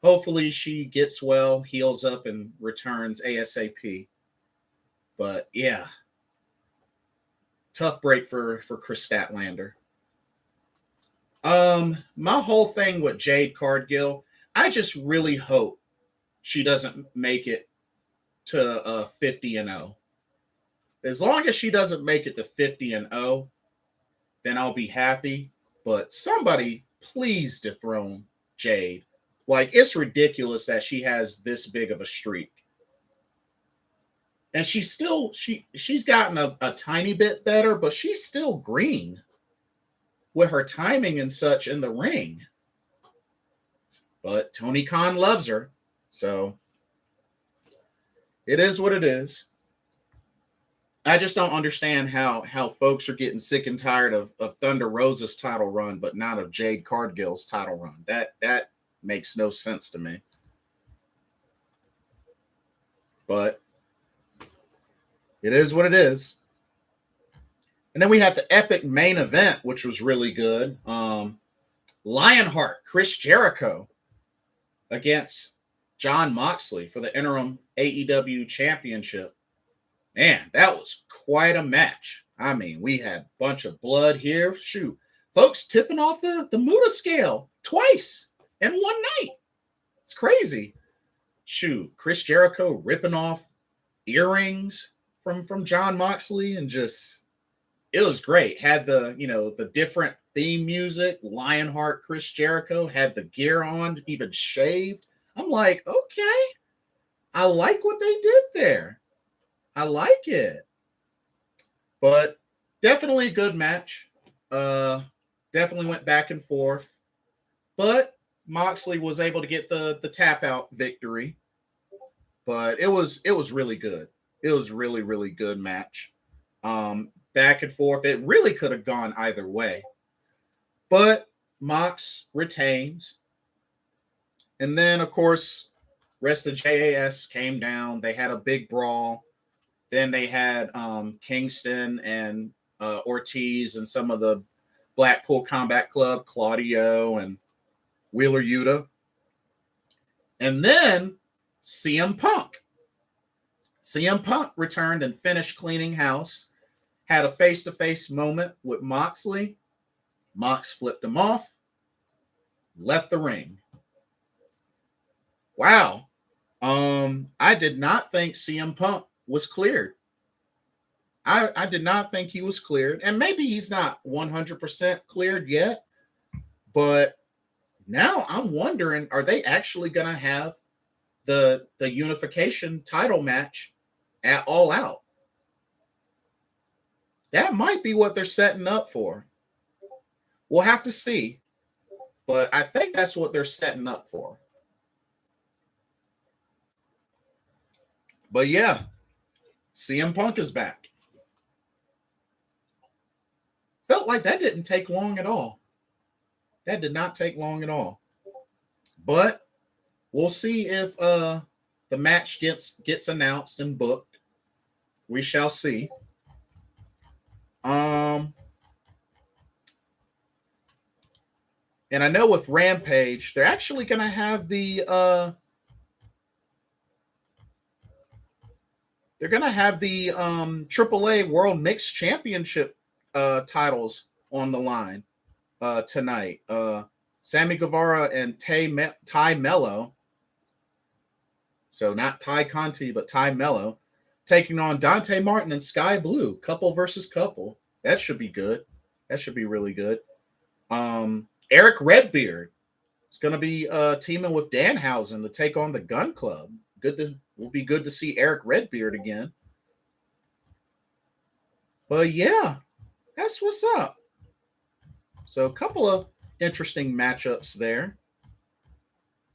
hopefully she gets well, heals up, and returns ASAP. But yeah, tough break for Chris Statlander. My whole thing with Jade Cargill, I just really hope she doesn't make it to 50-0. As long as she doesn't make it to 50-0, then I'll be happy. But somebody please dethrone Jade. Like, it's ridiculous that she has this big of a streak. And she's gotten a tiny bit better, but she's still green with her timing and such in the ring. But Tony Khan loves her. So it is what it is. I just don't understand how folks are getting sick and tired of Thunder Rosa's title run, but not of Jade Cargill's title run. That makes no sense to me. But it is what it is. And then we have the epic main event, which was really good. Lionheart, Chris Jericho against Jon Moxley for the interim AEW championship. Man, that was quite a match. I mean, we had a bunch of blood here. Shoot, folks tipping off the Muda scale twice in one night. It's crazy. Shoot, Chris Jericho ripping off earrings from Jon Moxley, and just, it was great. Had the different theme music. Lionheart, Chris Jericho had the gear on, even shaved. I'm like, okay, I like what they did there. I like it. But definitely a good match. Definitely went back and forth. But Moxley was able to get the tap out victory. But it was really good. It was really, really good match. Back and forth. It really could have gone either way. But Mox retains. And then, of course, rest of JAS came down. They had a big brawl. Then they had Kingston and Ortiz and some of the Blackpool Combat Club, Claudio and Wheeler Yuta. And then CM Punk. CM Punk returned and finished cleaning house. had a face-to-face moment with Moxley. Mox flipped him off, left the ring. Wow. I did not think CM Punk was cleared. I did not think he was cleared. And maybe he's not 100% cleared yet. But now I'm wondering, are they actually going to have the unification title match at All Out? That might be what they're setting up for. We'll have to see. But I think that's what they're setting up for. But yeah, CM Punk is back. Felt like that didn't take long at all. That did not take long at all. But we'll see if the match gets announced and booked. We shall see. And I know with Rampage, they're actually going to have the AAA World Mixed Championship titles on the line tonight. Sammy Guevara and Ty Mello. So not Ty Conti, but Ty Mello taking on Dante Martin and Sky Blue. Couple versus couple. That should be good. That should be really good. Eric Redbeard is going to be teaming with Danhausen to take on the Gun Club. Will be good to see Eric Redbeard again. But yeah, that's what's up. So a couple of interesting matchups there.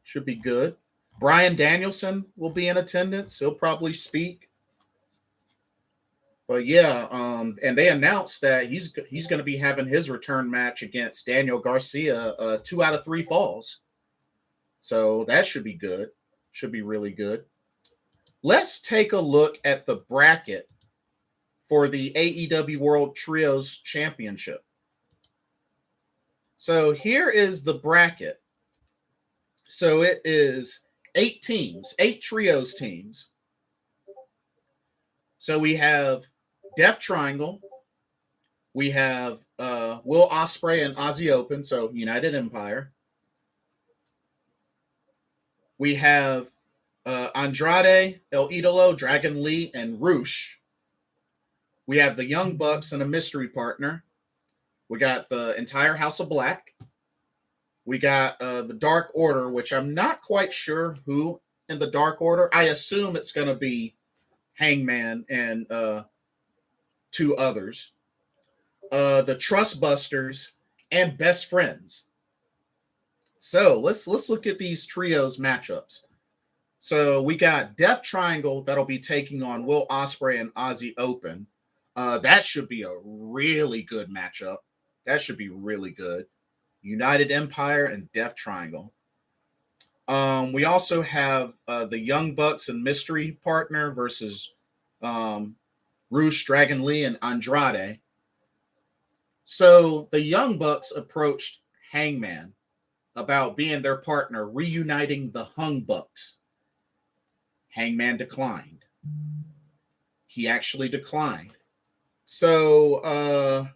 Should be good. Bryan Danielson will be in attendance. He'll probably speak. But yeah, and they announced that he's going to be having his return match against Daniel Garcia 2 out of 3 falls. So that should be good. Should be really good. Let's take a look at the bracket for the AEW World Trios Championship. So here is the bracket. So it is 8 teams, 8 trios teams. So we have Death Triangle. We have Will Ospreay and Aussie Open, so United Empire. We have Andrade, El Idolo, Dragon Lee, and Roosh. We have the Young Bucks and a mystery partner. We got the entire House of Black. We got the Dark Order, which I'm not quite sure who in the Dark Order. I assume it's going to be Hangman and 2 others. The Trust Busters and Best Friends. So let's look at these trios matchups. So we got Death Triangle that'll be taking on Will Ospreay and Aussie Open. That should be a really good matchup. That should be really good. United Empire and Death Triangle. We also have the Young Bucks and Mystery Partner versus Roosh, Dragon Lee, and Andrade. So the Young Bucks approached Hangman about being their partner, reuniting the Hung Bucks. Hangman declined. He actually declined. So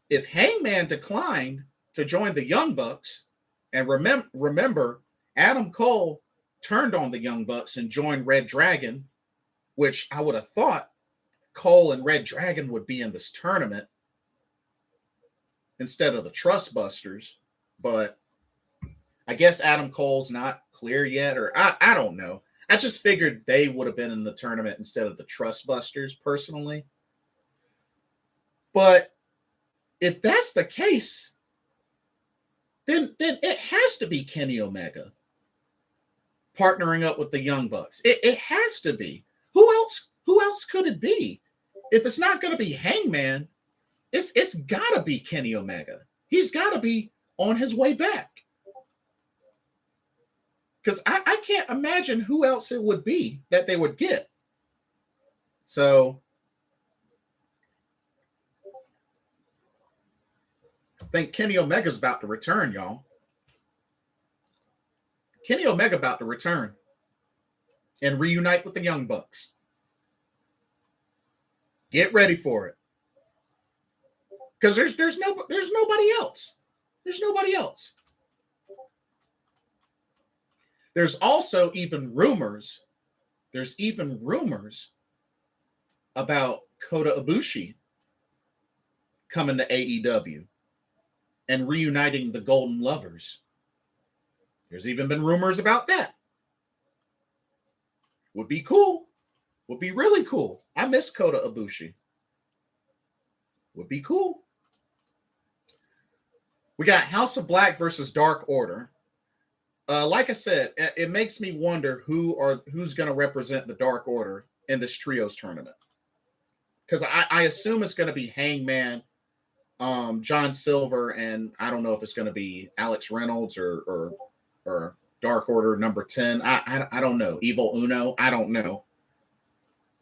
if Hangman declined to join the Young Bucks, and remember, Adam Cole turned on the Young Bucks and joined Red Dragon, which I would have thought Cole and Red Dragon would be in this tournament instead of the Trust Busters. But I guess Adam Cole's not clear yet, or I don't know. I just figured they would have been in the tournament instead of the Trust Busters, personally. But if that's the case, then it has to be Kenny Omega partnering up with the Young Bucks. It has to be. Who else could it be? If it's not going to be Hangman, it's got to be Kenny Omega. He's got to be on his way back. Because I can't imagine who else it would be that they would get. So I think Kenny Omega's about to return, y'all. Kenny Omega about to return and reunite with the Young Bucks. Get ready for it. Because there's nobody else. There's nobody else. There's also even rumors. There's even rumors about Kota Ibushi coming to AEW and reuniting the Golden Lovers. There's even been rumors about that. Would be cool. Would be really cool. I miss Kota Ibushi. Would be cool. We got House of Black versus Dark Order. Like I said, it makes me wonder who's going to represent the Dark Order in this Trios tournament. Because I assume it's going to be Hangman, John Silver, and I don't know if it's going to be Alex Reynolds or Dark Order number 10. I don't know. Evil Uno. I don't know.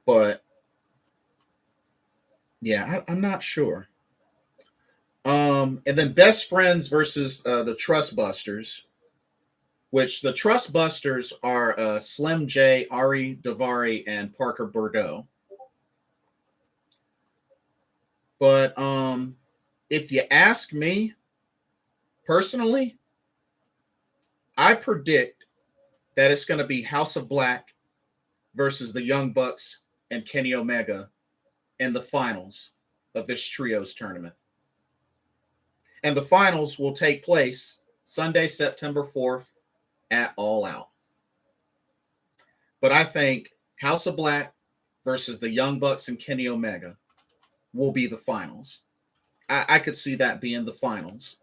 But yeah, I'm not sure. And then Best Friends versus the Trust Busters, which the Trust Busters are Slim J, Ari Davari, and Parker Bordeaux. But if you ask me personally, I predict that it's going to be House of Black versus the Young Bucks and Kenny Omega in the finals of this Trios tournament. And the finals will take place Sunday, September 4th at All Out. But I think House of Black versus the Young Bucks and Kenny Omega will be the finals. I could see that being the finals.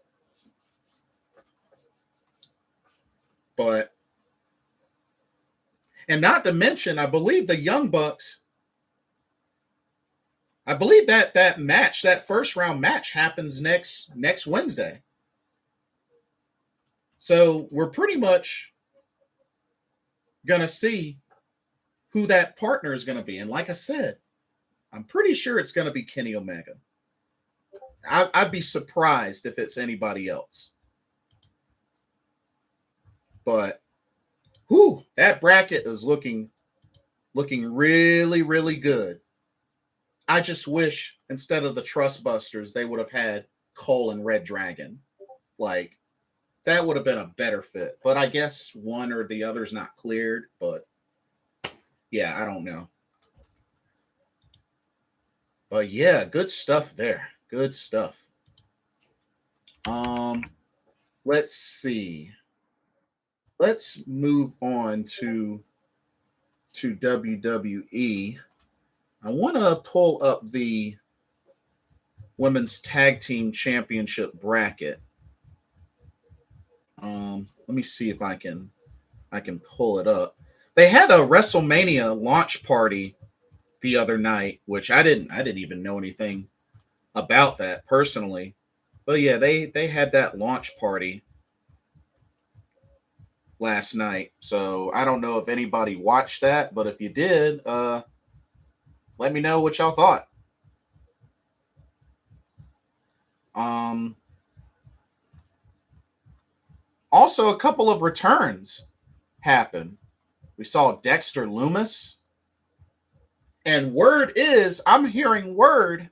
But, and not to mention, I believe the Young Bucks, I believe that match, that first round match happens next Wednesday. So we're pretty much going to see who that partner is going to be. And like I said, I'm pretty sure it's going to be Kenny Omega. I'd be surprised if it's anybody else. But, that bracket is looking really, really good. I just wish instead of the Trust Busters, they would have had Cole and Red Dragon. Like, that would have been a better fit. But I guess one or the other's not cleared. But, yeah, I don't know. But, yeah, good stuff there. Good stuff. Let's see. Let's move on to WWE. I want to pull up the Women's Tag Team Championship bracket. Let me see if I can pull it up. They had a WrestleMania launch party the other night, which I didn't even know anything about that personally. But yeah, they had that launch party last night. So I don't know if anybody watched that, but if you did, let me know what y'all thought. Also, a couple of returns happened. We saw Dexter Lumis. And I'm hearing word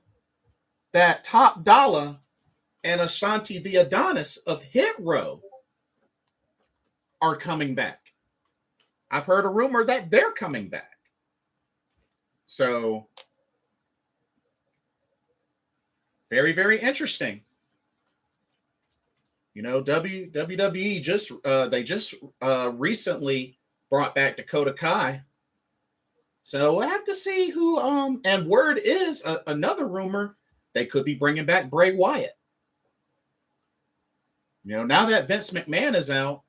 that Top Dollar and Ashanti the Adonis of Hit Row are coming back. I've heard a rumor that they're coming back. So, very, very interesting. You know, WWE just recently brought back Dakota Kai. So we'll have to see who. And word is another rumor they could be bringing back Bray Wyatt. You know, now that Vince McMahon is out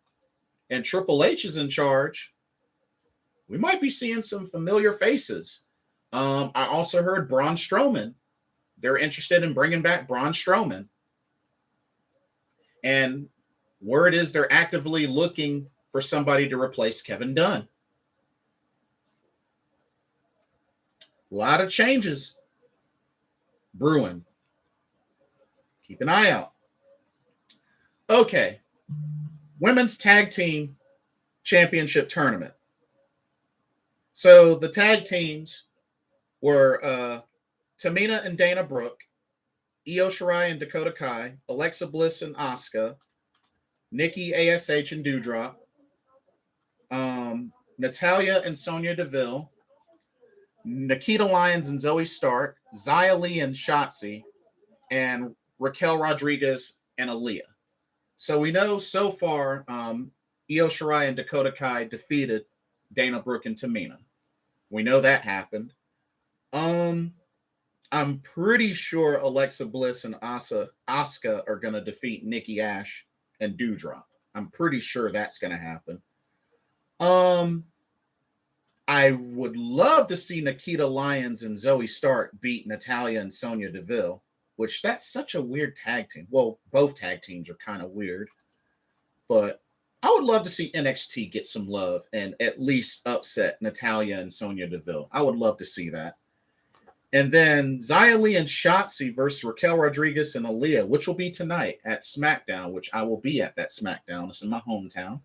and Triple H is in charge, we might be seeing some familiar faces. I also heard Braun Strowman. They're interested in bringing back Braun Strowman. And word is they're actively looking for somebody to replace Kevin Dunn. A lot of changes brewing. Keep an eye out. Okay. Women's Tag Team Championship Tournament. So the tag teams were Tamina and Dana Brooke, Io Shirai and Dakota Kai, Alexa Bliss and Asuka, Nikki ASH and Doudrop, Natalya and Sonya Deville, Nikita Lyons and Zoe Stark, Xia Li and Shotzi, and Raquel Rodriguez and Aaliyah. So we know so far Io Shirai and Dakota Kai defeated Dana Brooke and Tamina. We know that happened. I'm pretty sure Alexa Bliss and Asuka are going to defeat Nikki Ash and Doudrop. I'm pretty sure that's going to happen. I would love to see Nikita Lyons and Zoe Stark beat Natalya and Sonya Deville, which that's such a weird tag team. Well, both tag teams are kind of weird, but I would love to see NXT get some love and at least upset Natalya and Sonya Deville. I would love to see that. And then Xia Li and Shotzi versus Raquel Rodriguez and Aaliyah, which will be tonight at SmackDown, which I will be at that SmackDown. It's in my hometown.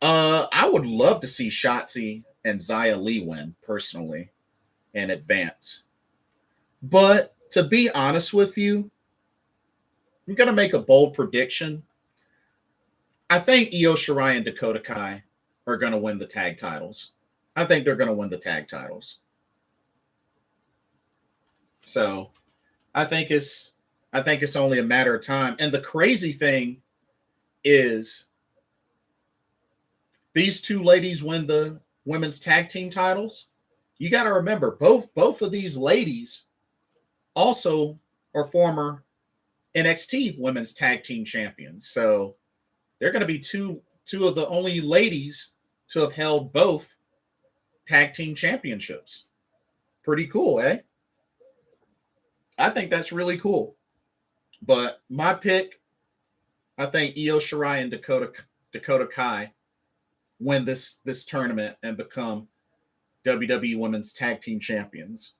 I would love to see Shotzi and Xia Li win, personally, and advance. But to be honest with you, I'm going to make a bold prediction. I think Io Shirai and Dakota Kai are going to win the tag titles. I think they're going to win the tag titles. So I think it's only a matter of time. And the crazy thing is these two ladies win the women's tag team titles. You got to remember both of these ladies also are former NXT women's tag team champions. So they're going to be two of the only ladies to have held both tag team championships. Pretty cool, eh? I think that's really cool. But my pick, I think Io Shirai and Dakota Kai win this tournament and become WWE Women's Tag Team Champions.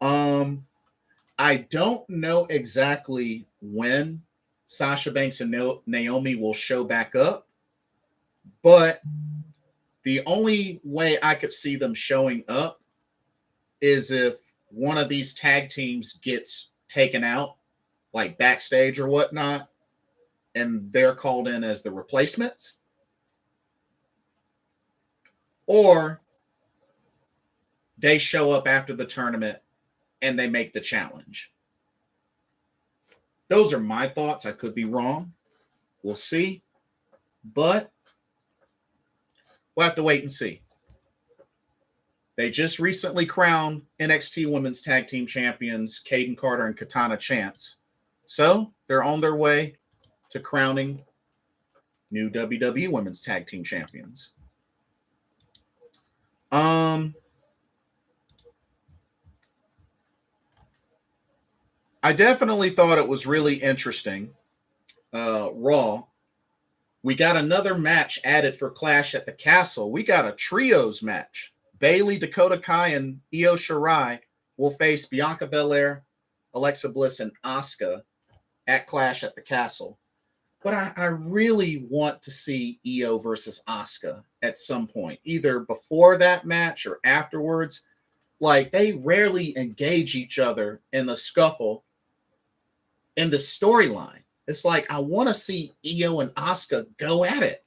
I don't know exactly when Sasha Banks and Naomi will show back up, but the only way I could see them showing up is if one of these tag teams gets taken out, like backstage or whatnot, and they're called in as the replacements, or they show up after the tournament and they make the challenge. Those are my thoughts. I could be wrong. We'll see. But we'll have to wait and see. They just recently crowned NXT Women's Tag Team Champions Kaden Carter and Katana Chance. So they're on their way to crowning new WWE Women's Tag Team Champions. I definitely thought it was really interesting. Raw. We got another match added for Clash at the Castle. We got a trios match. Bayley, Dakota Kai, and Io Shirai will face Bianca Belair, Alexa Bliss, and Asuka at Clash at the Castle. But I really want to see Io versus Asuka at some point, either before that match or afterwards. Like, they rarely engage each other in the scuffle in the storyline. It's like, I want to see Io and Asuka go at it.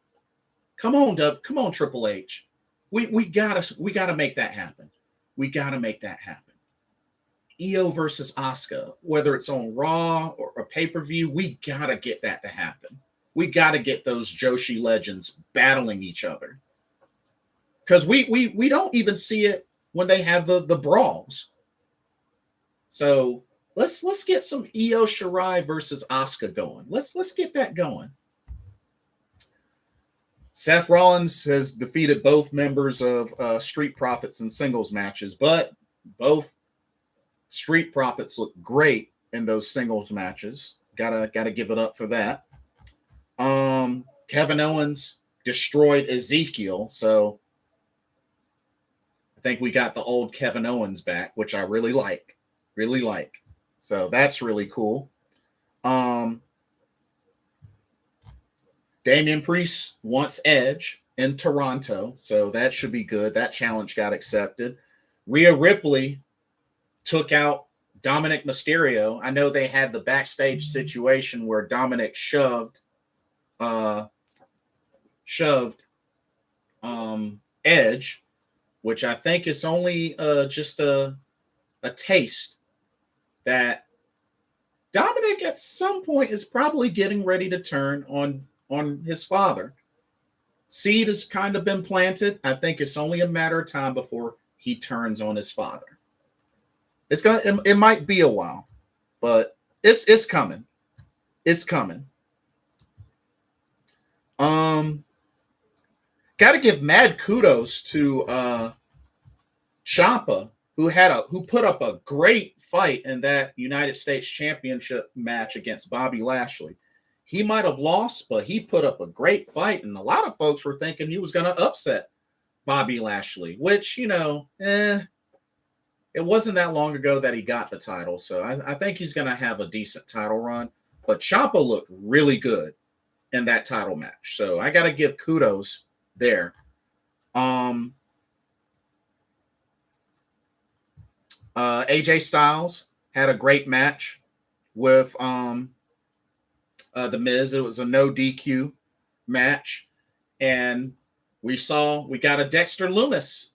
Come on, Triple H. We gotta make that happen. We gotta make that happen. Io versus Asuka, whether it's on Raw or a pay-per-view, we gotta get that to happen. We gotta get those Joshi legends battling each other. Because we don't even see it when they have the brawls. So let's get some Io Shirai versus Asuka going. Let's get that going. Seth Rollins has defeated both members of Street Profits in singles matches, but both Street Profits look great in those singles matches. Gotta give it up for that. Kevin Owens destroyed Ezekiel, so I think we got the old Kevin Owens back, which I really like. Really like. So that's really cool. Damian Priest wants Edge in Toronto, so that should be good. That challenge got accepted. Rhea Ripley took out Dominic Mysterio. I know they had the backstage situation where Dominic shoved Edge, which I think is only just a taste that Dominic at some point is probably getting ready to turn on his father. Seed has kind of been planted. I think it's only a matter of time before he turns on his father. It might be a while, but it's coming. It's coming. Got to give mad kudos to Ciampa, who put up a great fight in that United States Championship match against Bobby Lashley. He might have lost, but he put up a great fight, and a lot of folks were thinking he was going to upset Bobby Lashley, which, it wasn't that long ago that he got the title, so I think he's going to have a decent title run. But Ciampa looked really good in that title match, so I got to give kudos there. AJ Styles had a great match with The Miz. It was a no DQ match, and we got a Dexter Lumis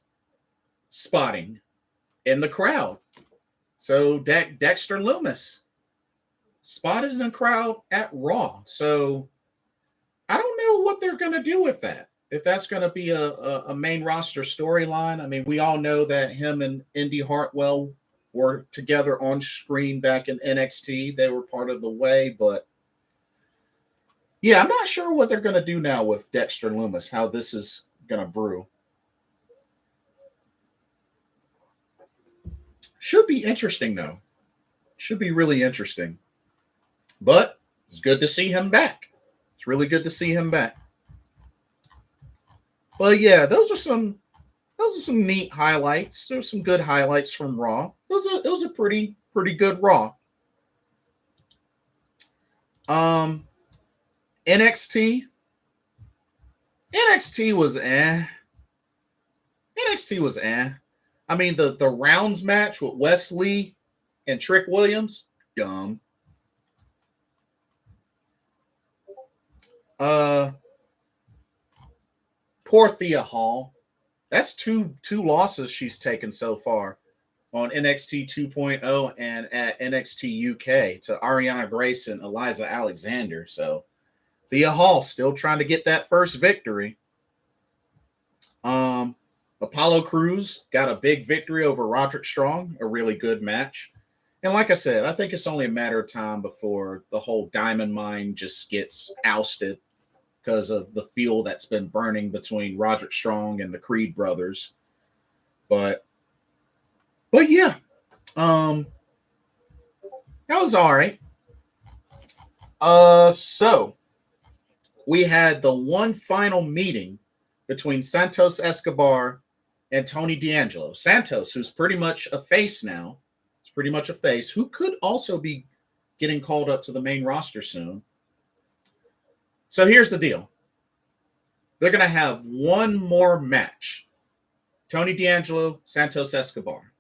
spotting in the crowd. So Dexter Lumis spotted in the crowd at Raw. So I don't know what they're going to do with that. If that's going to be a main roster storyline. I mean, we all know that him and Indy Hartwell were together on screen back in NXT. They were part of the way, but yeah, I'm not sure what they're going to do now with Dexter Lumis, how this is going to brew. Should be interesting, though. Should be really interesting. But it's good to see him back. It's really good to see him back. But yeah, those are some neat highlights. There's some good highlights from Raw. It was a pretty good Raw. NXT was eh. NXT was eh. I mean, the rounds match with Wesley and Trick Williams, dumb. Poor Thea Hall. That's two losses she's taken so far on NXT 2.0 and at NXT UK to Ariana Grace and Eliza Alexander. So Thea Hall still trying to get that first victory. Apollo Crews got a big victory over Roderick Strong, a really good match. And like I said, I think it's only a matter of time before the whole Diamond Mine just gets ousted because of the fuel that's been burning between Roderick Strong and the Creed brothers. But yeah, that was all right. So we had the one final meeting between Santos Escobar and Tony D'Angelo. Santos, who's pretty much a face now, who could also be getting called up to the main roster soon. So here's the deal. They're going to have one more match. Tony D'Angelo, Santos Escobar.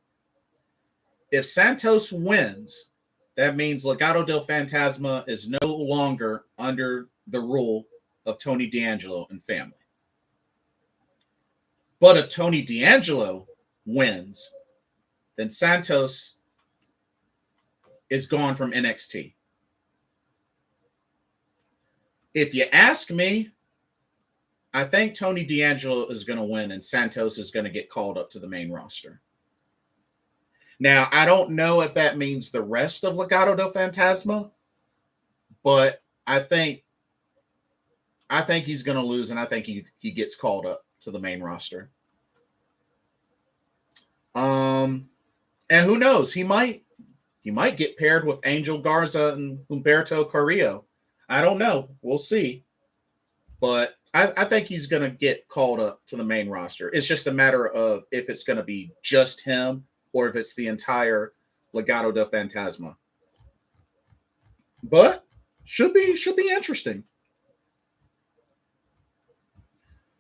If Santos wins, that means Legado del Fantasma is no longer under the rule of Tony D'Angelo and family. But if Tony D'Angelo wins, then Santos is gone from NXT. If you ask me, I think Tony D'Angelo is going to win and Santos is going to get called up to the main roster. Now, I don't know if that means the rest of Legado del Fantasma, but I think he's going to lose, and I think he gets called up to the main roster. And who knows? He might get paired with Angel Garza and Humberto Carrillo. I don't know. We'll see. But I think he's going to get called up to the main roster. It's just a matter of if it's going to be just him or if it's the entire Legado del Fantasma. But should be interesting.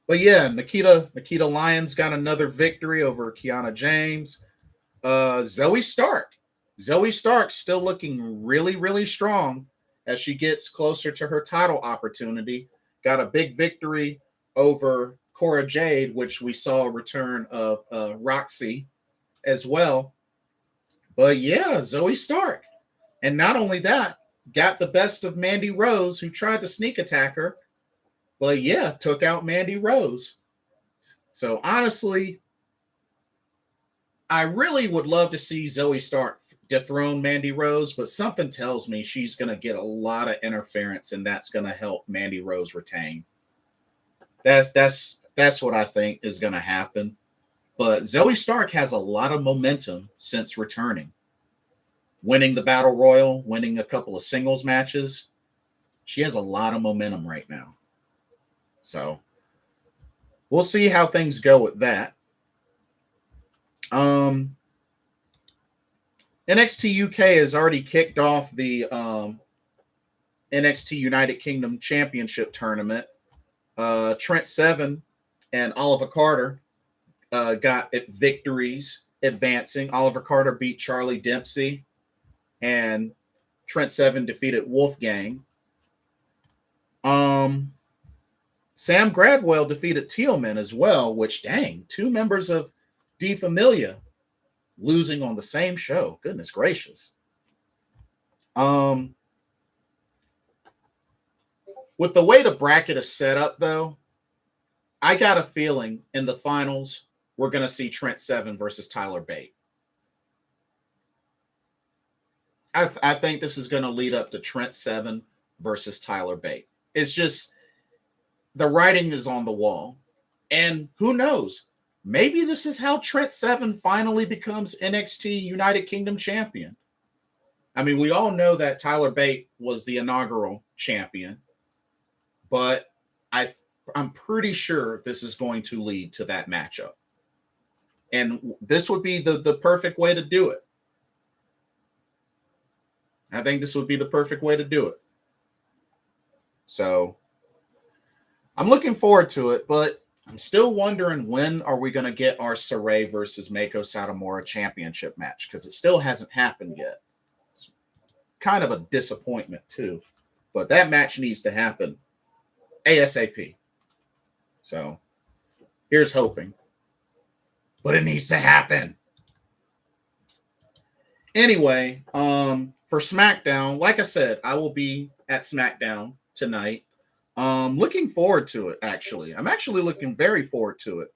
But yeah, Nikita Lyons got another victory over Kiana James. Zoe Stark Zoe Stark's still looking really, really strong as she gets closer to her title opportunity. Got a big victory over Cora Jade, which we saw a return of Roxy as well. But yeah, Zoe Stark. And not only that, got the best of Mandy Rose, who tried to sneak attack her. But yeah, took out Mandy Rose. So honestly, I really would love to see Zoe Stark dethrone Mandy Rose, but something tells me she's going to get a lot of interference, and that's going to help Mandy Rose retain. That's what I think is going to happen. But Zoe Stark has a lot of momentum since returning. Winning the Battle Royal, winning a couple of singles matches. She has a lot of momentum right now. So we'll see how things go with that. NXT UK has already kicked off the NXT United Kingdom Championship Tournament. Trent Seven and Oliver Carter got victories advancing. Oliver Carter beat Charlie Dempsey, and Trent Seven defeated Wolfgang. Sam Gradwell defeated Tealman as well, which, dang, 2 members of D Familia losing on the same show. Goodness gracious. With the way the bracket is set up, though, I got a feeling in the finals, we're going to see Trent Seven versus Tyler Bate. I think this is going to lead up to Trent Seven versus Tyler Bate. It's just the writing is on the wall. And who knows? Maybe this is how Trent Seven finally becomes NXT United Kingdom champion. I mean, we all know that Tyler Bate was the inaugural champion, but I'm pretty sure this is going to lead to that matchup. And this would be the perfect way to do it. I think this would be the perfect way to do it. So I'm looking forward to it, but I'm still wondering, when are we going to get our Saray versus Mako Satomura championship match? Because it still hasn't happened yet. It's kind of a disappointment too, but that match needs to happen ASAP. So here's hoping, but it needs to happen. Anyway, for SmackDown, like I said, I will be at SmackDown tonight. Looking forward to it, actually. I'm actually looking very forward to it.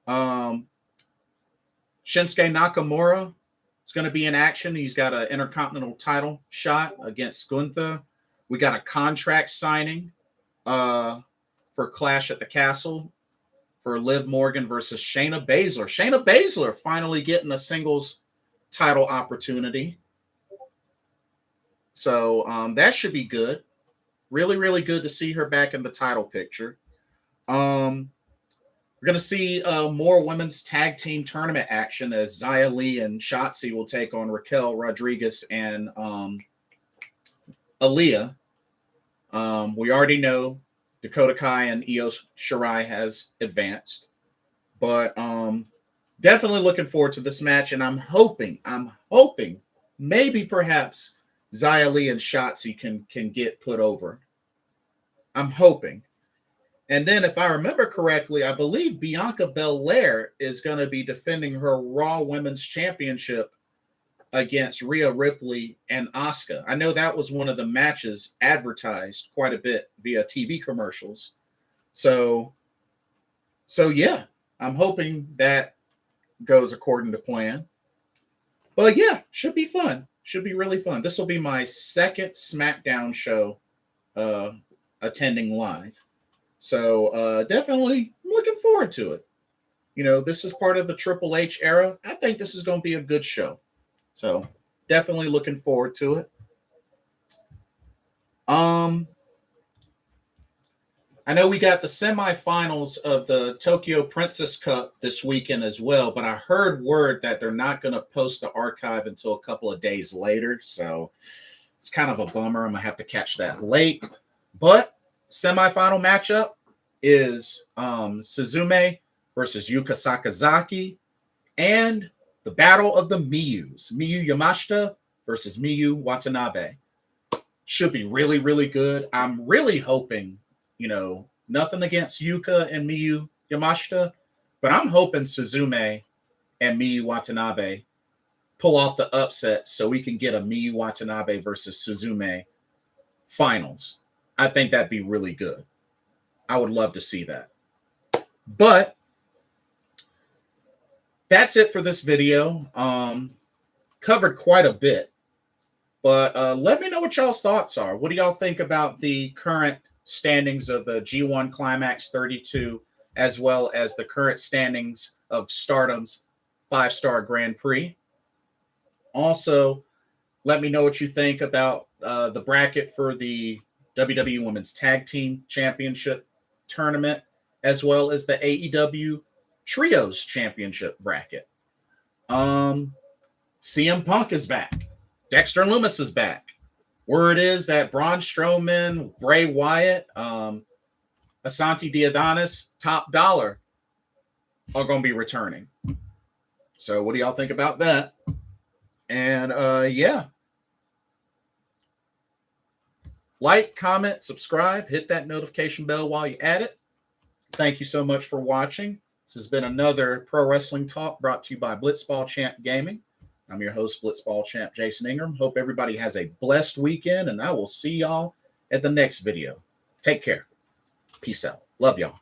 Shinsuke Nakamura is going to be in action. He's got an Intercontinental title shot against Gunther. We got a contract signing for Clash at the Castle for Liv Morgan versus Shayna Baszler. Shayna Baszler finally getting a singles title opportunity. So that should be good. Really, really good to see her back in the title picture. We're going to see more women's tag team tournament action as Xia Li and Shotzi will take on Raquel Rodriguez and Aaliyah. We already know Dakota Kai and Io Shirai has advanced. But definitely looking forward to this match. And I'm hoping, maybe perhaps Xia Li and Shotzi can get put over. I'm hoping. And then, if I remember correctly, I believe Bianca Belair is going to be defending her Raw Women's Championship against Rhea Ripley and Asuka. I know that was one of the matches advertised quite a bit via TV commercials. So yeah, I'm hoping that goes according to plan. But yeah, should be fun. Should be really fun. This will be my second SmackDown show attending live. So definitely looking forward to it. You know, this is part of the Triple H era. I think this is going to be a good show. So definitely looking forward to it. I know we got the semifinals of the Tokyo Princess Cup this weekend as well, but I heard word that they're not going to post the archive until a couple of days later. So it's kind of a bummer. I'm going to have to catch that late. But semifinal matchup is Suzume versus Yuka Sakazaki and the Battle of the Miyus. Miyu Yamashita versus Miyu Watanabe. Should be really, really good. I'm really hoping, nothing against Yuka and Miyu Yamashita, but I'm hoping Suzume and Miyu Watanabe pull off the upset so we can get a Miyu Watanabe versus Suzume finals. I think that'd be really good. I would love to see that. But that's it for this video. Covered quite a bit. But let me know what y'all's thoughts are. What do y'all think about the current standings of the G1 Climax 32, as well as the current standings of Stardom's 5-Star Grand Prix? Also, let me know what you think about the bracket for the WWE Women's Tag Team Championship Tournament, as well as the AEW Trios Championship bracket. CM Punk is back. Dexter Lumis is back. Word is that Braun Strowman, Bray Wyatt, Asante Diadonis, Top Dollar are going to be returning. So what do y'all think about that? And yeah. Like, comment, subscribe, hit that notification bell while you're at it. Thank you so much for watching. This has been another Pro Wrestling Talk brought to you by Blitzball Champ Gaming. I'm your host, Blitzball Champ Jason Ingram. Hope everybody has a blessed weekend, and I will see y'all at the next video. Take care. Peace out. Love y'all.